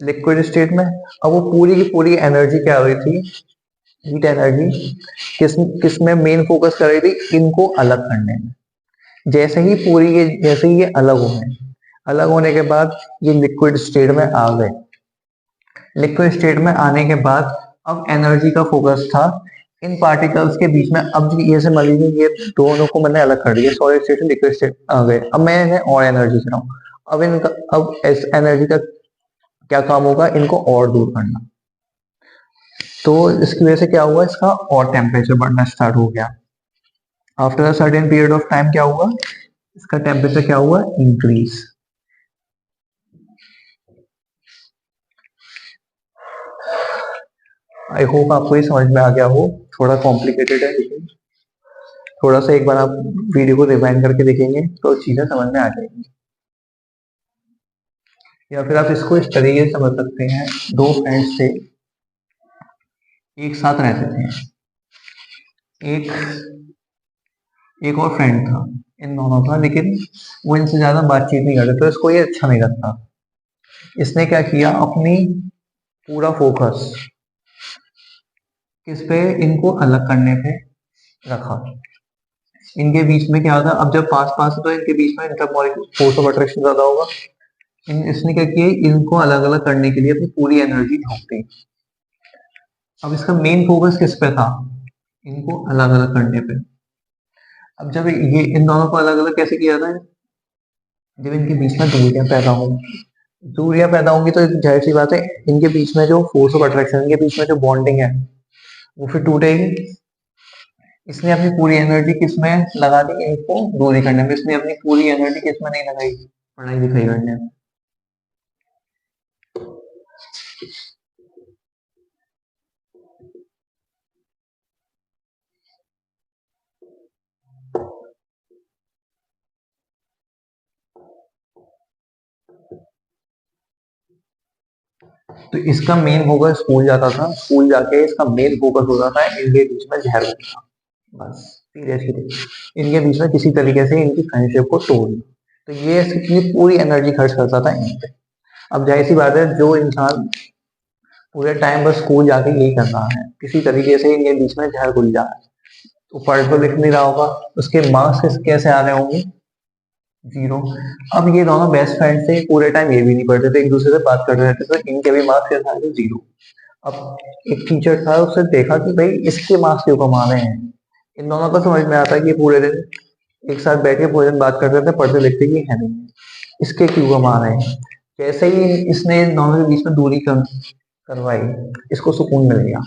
लिक्विड स्टेट में। अब वो पूरी की पूरी एनर्जी क्या हो रही थी, हीट एनर्जी, किस किस में मेन फोकस कर रही थी, इनको अलग करने में। जैसे ही ये अलग हो गए, अलग होने के बाद ये लिक्विड स्टेट में आ गए, लिक्विड स्टेट में आने के बाद अब एनर्जी का फोकस था इन पार्टिकल्स के बीच में। अब ये से मान लीजिए ये दोनों को मैंने अलग कर दिया, सॉलिड स्टेट से लिक्विड स्टेट आ गए, अब मैं इन्हें और एनर्जी दे रहा हूँ। अब इनका, अब इस एनर्जी का क्या काम होगा, इनको और दूर करना। तो इसकी वजह से क्या हुआ, इसका और टेम्परेचर बढ़ना स्टार्ट हो गया। After a certain period of time क्या हुआ, इसका टेम्परेचर क्या हुआ, इंक्रीज। आई होप आपको ये समझ में आ गया हो, थोड़ा कॉम्प्लिकेटेड है लेकिन थोड़ा सा एक बार आप वीडियो को रिवाइंड करके देखेंगे तो चीजें समझ में आ जाएंगी। या फिर आप इसको इस तरीके से समझ सकते हैं, दो फ्रेंड्स थे, एक साथ रहते थे, एक एक और फ्रेंड था इन दोनों का, लेकिन वो इनसे ज्यादा बातचीत नहीं करते, तो इसको ये अच्छा नहीं लगता। इसने क्या किया, अपनी पूरा फोकस किस पे, इनको अलग करने पे रखा। इनके बीच में क्या था, अब जब पास पास है तो इनके बीच में इंटरमॉलिक्यूलर फोर्स ऑफ अट्रैक्शन ज्यादा होगा। इसने क्या किया, इनको अलग अलग करने के लिए अपनी पूरी एनर्जी झोंक दी। अब इसका मेन फोकस किस पे था, इनको अलग अलग करने पे। अब जब ये इन दोनों को अलग अलग कैसे किया था, जब इनके बीच में दूरियां पैदा होंगी, दूरियां पैदा होंगी तो जाहिर सी बात है इनके बीच में जो फोर्स ऑफ अट्रैक्शन, इनके बीच में जो बॉन्डिंग है वो फिर टूटेगी। इसने अपनी पूरी एनर्जी किस में लगा दी, इनको दूरी करने में। इसने अपनी पूरी एनर्जी किस में नहीं लगाई, पढ़ाई लिखाई करने में। तो इसका मेन फोकस स्कूल जाता था, स्कूल जाके इसका मेन फोकस होता था इनके बीच में जहर घुलना, बस सीधे सीधे इनके बीच में किसी तरीके से इनकी फ्रेंडशिप को तोड़ना। तो ये अपनी पूरी एनर्जी खर्च करता था इन पे। अब जाहिर सी बात है, जो इंसान पूरे टाइम बस स्कूल जाके यही कर रहा है, किसी तरीके से इनके बीच में जहर घुल जाए, तो पढ़ तो लिख नहीं रहा होगा, उसके मार्क्स कैसे आ रहे होंगे, जीरो। अब ये दोनों बेस्ट फ्रेंड थे, पूरे टाइम ये भी नहीं पढ़ते थे, एक दूसरे से बात करते रहते, तो इनके भी मार्क्स कैसे आ गए, जीरो। अब एक टीचर था, उसने देखा कि भाई इसके मार्क्स क्यों कम आ रहे हैं। इन दोनों को समझ में आता है कि पूरे दिन एक साथ बैठ के पूरे दिन बात करते थे, पढ़ते लिखते कि है नहीं, इसके क्यों कम आ रहे हैं। जैसे ही इसने इन दोनों के बीच में दूरी कम करवाई, इसको सुकून मिल गया।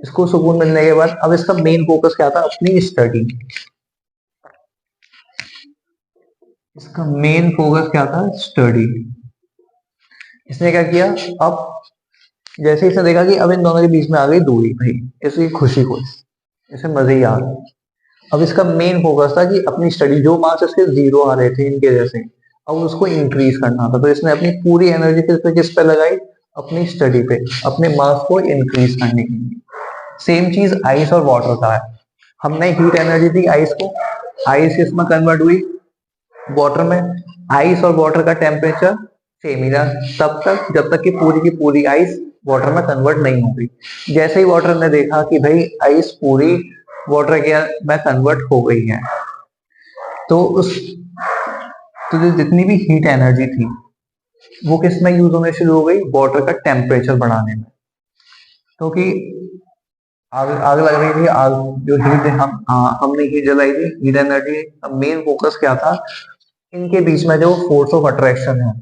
इसको सुकून मिलने के बाद अब इसका मेन फोकस क्या था, अपनी स्टडी। इसका मेन फोकस क्या था, स्टडी। इसने क्या किया, अब जैसे इसने देखा कि अब इन दोनों के बीच में आ गई दूरी, भाई इसकी खुशी खुश, इसे मजे ही आ गए। अब इसका मेन फोकस था कि अपनी स्टडी, जो मार्क्स इसके जीरो आ रहे थे इनके जैसे, अब उसको इंक्रीज करना था। तो इसने अपनी पूरी एनर्जी किस पे लगाई, अपनी स्टडी पे, अपने मार्क्स को इंक्रीज करने के लिए। सेम चीज आइस और वाटर का है। हमने हीट एनर्जी दी आइस को, आइस इसमें कन्वर्ट हुई वाटर में, आइस और वाटर का टेम्परेचर सेम ही रहा तब तक जब तक कि पूरी की पूरी आइस वाटर में कन्वर्ट नहीं हो गई। जैसे ही वाटर ने देखा कि भाई आइस पूरी वाटर के में कन्वर्ट हो गई है। तो उस तो जो जितनी भी हीट एनर्जी थी वो किस में यूज होने शुरू हो गई, वाटर का टेम्परेचर बढ़ाने में। क्योंकि आग आग लग रही थी, आग जो हीट हमने हीट जलाई थी, हीट एनर्जी का मेन फोकस क्या था, इनके बीच में जो फोर्स ऑफ अट्रैक्शन है,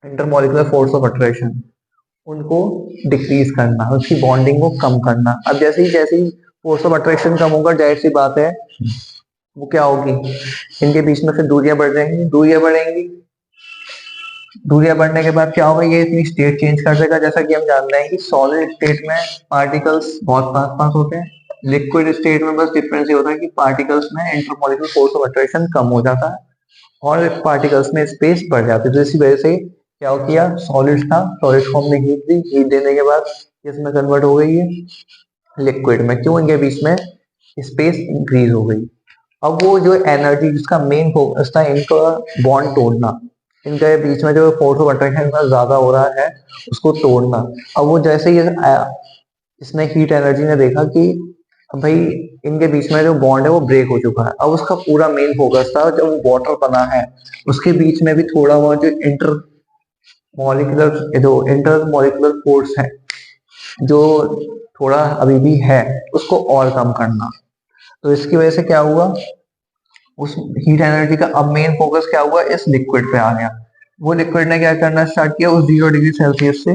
इंटरमोलिकुलर फोर्स ऑफ अट्रैक्शन, उनको डिक्रीज करना, उसकी बॉन्डिंग को कम करना। अब जैसे ही फोर्स ऑफ अट्रैक्शन कम होगा, जाहिर सी बात है वो क्या होगी, इनके बीच में फिर दूरियां बढ़ जाएंगी, दूरियां बढ़ेंगी, दूरियां बढ़ने के बाद क्या होगा, ये इतनी स्टेट चेंज कर देगा। जैसा कि हम जानते हैं कि सॉलिड स्टेट में पार्टिकल्स बहुत पास पास होते हैं, लिक्विड स्टेट में बस डिफरेंस ये होता है कि पार्टिकल्स में इंटरमोलिकुलर फोर्स ऑफ अट्रैक्शन कम हो जाता है और पार्टिकल्स में स्पेस बढ़ जाती है। तो इसी वजह से क्या हो किया, सॉलिड था, सॉलिड को हमने हीट दी, हीट देने के बाद इसमें कन्वर्ट हो गई है लिक्विड में। क्यों, इनके बीच में स्पेस इंक्रीज हो गई। अब वो जो एनर्जी जिसका मेन फोकस था इनका बॉन्ड तोड़ना, इनके बीच में जो फोर्स ऑफ अट्रैक्शन इतना ज्यादा हो रहा है उसको तोड़ना। अब वो जैसे ही इसने हीट एनर्जी ने देखा कि भाई इनके बीच में जो बॉन्ड है वो ब्रेक हो चुका है, अब उसका पूरा मेन फोकस था जब वो वाटर बना है उसके बीच में भी थोड़ा बहुत जो इंटर मॉलिकुलर फोर्स है जो थोड़ा अभी भी है उसको और कम करना। तो इसकी वजह से क्या हुआ, उस हीट एनर्जी का अब मेन फोकस क्या हुआ, इस लिक्विड पे आ गया। वो लिक्विड ने क्या करना स्टार्ट किया, उस 0 डिग्री सेल्सियस से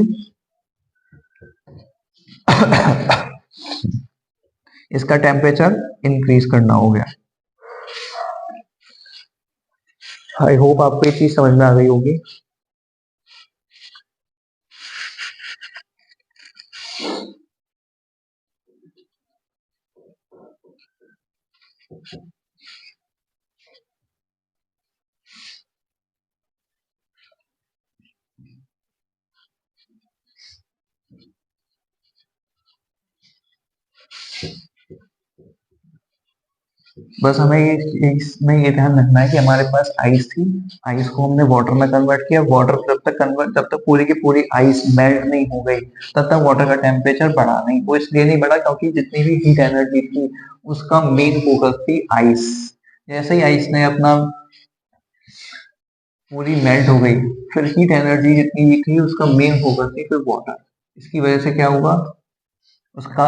इसका टेम्परेचर इंक्रीज करना हो गया। आई होप आपको ये चीज समझ में आ गई होगी। बस हमें इसमें ये ध्यान रखना है कि हमारे पास आइस थी, आइस को हमने वाटर में कन्वर्ट किया, वाटर जब तक पूरी की पूरी आइस मेल्ट नहीं हो गई तब तक वाटर का टेम्परेचर बढ़ा नहीं। वो इसलिए नहीं बढ़ा क्योंकि जितनी भी हीट एनर्जी थी उसका मेन फोकस थी आइस। जैसे ही आइस ने अपना पूरी मेल्ट हो गई, फिर हीट एनर्जी जितनी थी उसका मेन फोकस थी फिर वाटर। इसकी वजह से क्या हुआ, उसका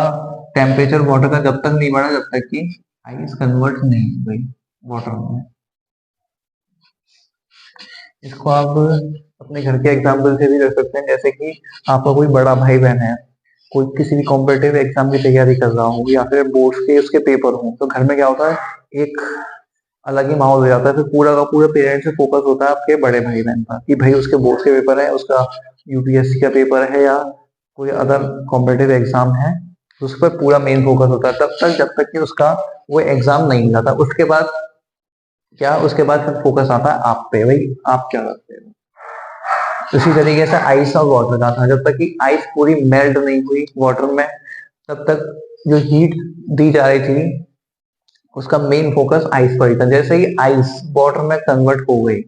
टेम्परेचर वाटर का जब तक नहीं बढ़ा जब तक कि आइस कन्वर्ट नहीं हो गई वाटर में। इसको आप अपने घर के एग्जाम्पल से भी कर सकते हैं, जैसे कि आपका कोई बड़ा भाई बहन है, कोई किसी भी कॉम्पिटेटिव एग्जाम की तैयारी कर रहा हो या फिर बोर्ड के उसके पेपर हो, तो घर में क्या होता है, एक अलग ही माहौल हो जाता है। फिर पूरा का पूरा पेरेंट्स से फोकस होता है आपके बड़े भाई बहन पर कि भाई उसके बोर्ड के पेपर है, उसका यूपीएससी का पेपर है या कोई अदर कॉम्पिटेटिव एग्जाम है, तो उस पर पूरा मेन फोकस होता है तब तक जब तक कि उसका वो एग्जाम नहीं जाता। उसके बाद क्या, उसके बाद फिर फोकस आता है आप पे, भाई आप क्या करते हो। उसी तरीके से आइस और वाटर का था, जब तक कि आइस पूरी मेल्ट नहीं हुई वाटर में तब तक जो हीट दी जा रही थी उसका मेन फोकस आइस पर ही था। जैसे ही आइस वाटर में कन्वर्ट हो गई,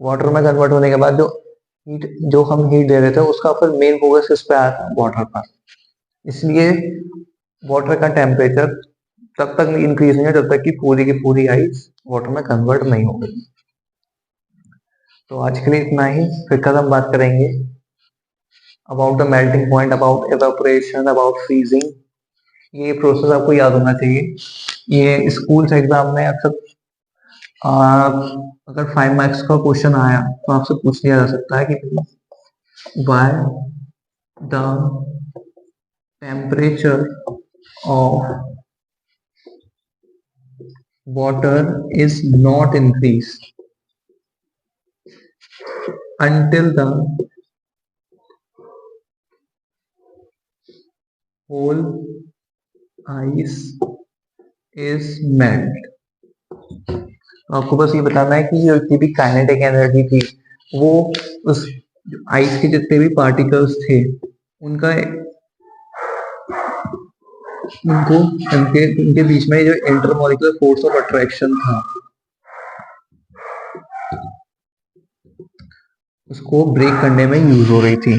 वाटर में कन्वर्ट होने के बाद जो हम हीट दे रहे थे उसका फिर मेन फोकस किस पे आया था, वाटर पर। इसलिए वाटर का टेम्परेचर तब तक इंक्रीज नहीं है जब तक कि पूरी की पूरी आइस वाटर में कन्वर्ट नहीं हो गई। तो आज के लिए इतना ही, फिर कल हम बात करेंगे about the melting point, about evaporation, about freezing. ये प्रोसेस आपको याद होना चाहिए। ये स्कूल एग्जाम में अक्सर अगर 5 मार्क्स का क्वेश्चन आया तो आपसे पूछ लिया जा सकता है कि why the temperature of water is not increased until the whole ice is melt। आपको बस ये बताना है कि जो जितनी भी काइनेटिक एनर्जी थी वो उस आइस के जितने भी पार्टिकल्स थे उनका उनको उनके बीच में जो इंटरमोलिकुलर फोर्स ऑफ अट्रैक्शन था उसको ब्रेक करने में यूज हो रही थी।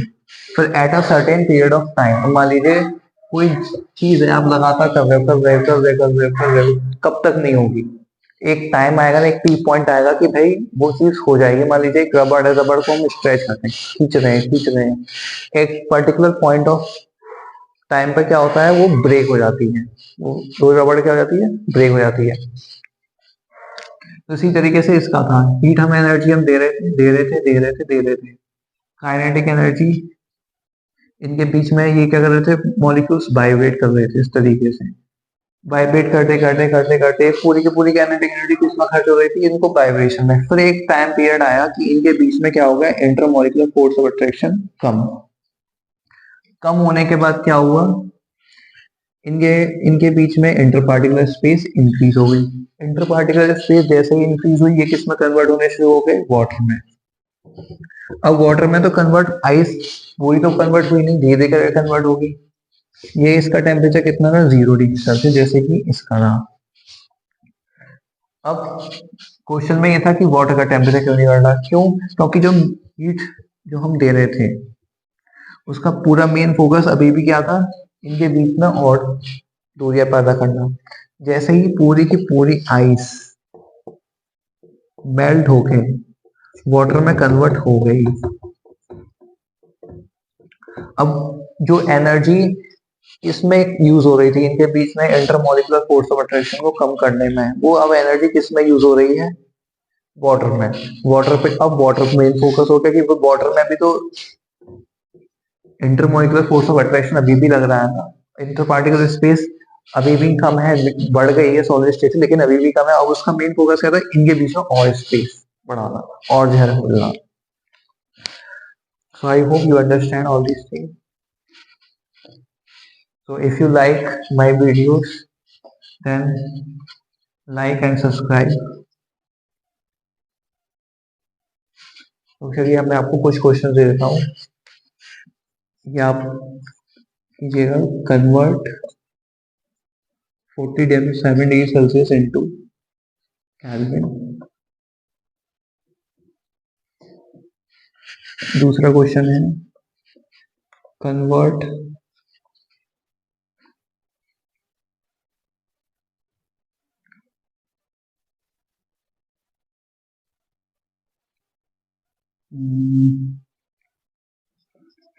फिर at a certain period of time, मान लीजिए कोई चीज है आप लगातार कर रहे हो कर रहे हो कर रहे हो कर रहे हो कर रहे हो, कब तक नहीं होगी। एक टाइम आएगा ना, एक पी पॉइंट आएगा कि भाई वो चीज हो जाएगी। मान लीजिए एक रबड़ है, रबड़ को हम स्ट्रेच करते हैं, खींच रहे हैं खींच रहे हैं, एक पर्टिकुलर पॉइंट ऑफ टाइम पे क्या होता है, वो ब्रेक हो जाती है। वो रबड़ क्या हो जाती है, ब्रेक हो जाती है। तो इसी तरीके से इसका था, हीट हम एनर्जी हम दे रहे थे दे रहे थे दे रहे थे दे रहे थे, काइनेटिक एनर्जी, इनके बीच में ये क्या कर रहे थे, मॉलिक्यूल्स वाइब्रेट कर रहे थे इस तरीके से। वाइब्रेट करते करते करते करते पूरी की पूरी काइनेटिक एनर्जी किसमें खर्च हो रही थी, इनको वाइब्रेशन में। फिर एक टाइम पीरियड आया कि इनके बीच में क्या हो गया, इंटरमॉलिक्यूलर फोर्स ऑफ अट्रैक्शन कम। कम होने के बाद क्या हुआ, इनके इनके बीच में इंटर पार्टिकुलर स्पेस इंक्रीज हो गई। इंटर पार्टिकुलर स्पेस जैसे ही इंक्रीज हुई, ये किस में कन्वर्ट होने शुरू हो गए, वाटर में। अब वाटर में तो कन्वर्ट, आइस वही तो कन्वर्ट हुई नहीं, धीरे धीरे कन्वर्ट होगी। ये इसका टेम्परेचर कितना था, 0 डिग्री सेल्सियस, जैसे कि इसका था। अब क्वेश्चन में ये था कि वाटर का टेम्परेचर क्यों नहीं बढ़ रहा, क्यों, क्योंकि जो हीट जो हम दे रहे थे उसका पूरा मेन फोकस अभी भी क्या था, इनके बीच में और दूरियां पैदा करना। जैसे ही पूरी की पूरी आइस मेल्ट होके वाटर में कन्वर्ट हो गई, अब जो एनर्जी इसमें यूज हो रही थी इनके बीच में इंटरमॉलिक्यूलर फोर्स ऑफ अट्रैक्शन को कम करने में, वो अब एनर्जी किस में यूज हो रही है, वाटर में। वाटर पे अब वाटर मेन फोकस हो गया कि वाटर में भी तो इंटरमॉलिक्यूलर फोर्स ऑफ अट्रैक्शन अभी भी लग रहा है ना, इंटर पार्टिकुलर स्पेस अभी भी कम है, बढ़ गई है सॉलिड स्टेट से, लेकिन अभी भी कम है। अब उसका मेन फोकस क्या था, इनके बीच में और स्पेस बढ़ाना और जो है मिलना। So I hope you understand all this thing. So if you like my videos, then like and subscribe। तो चलिए अब मैं आपको कुछ क्वेश्चन दे देता हूँ, ये आप कीजिएगा। Convert 47 degree Celsius into kelvin. दूसरा क्वेश्चन है convert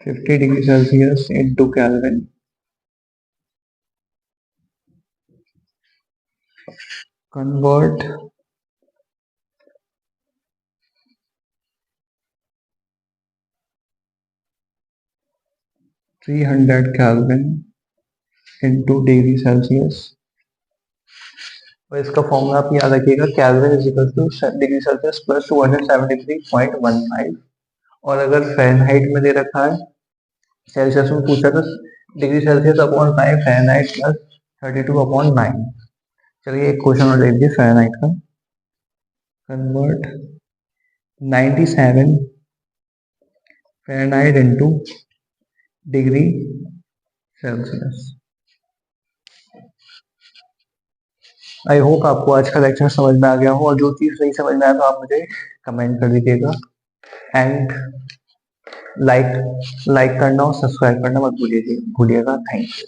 50 degree Celsius into kelvin. Convert 300 kelvin into degree Celsius. और इसका फॉर्मूला आप याद रखिएगा, kelvin is equal to degree Celsius plus 273.15। और अगर फ़ारेनहाइट में दे रखा है, सेल्सियस में पूछा तो degree Celsius upon 5, Fahrenheit plus 32/9। चलिए एक क्वेश्चन और देख दीजिए फ़ारेनहाइट का। Convert 97 Fahrenheit into degree Celsius. I hope आपको आज का लेक्चर समझ में आ गया हो, और जो चीज़ नहीं समझ में आया तो आप मुझे कमेंट कर दीजिएगा। एंड लाइक करना और सब्सक्राइब करना मत भूलिएगा। Thank you.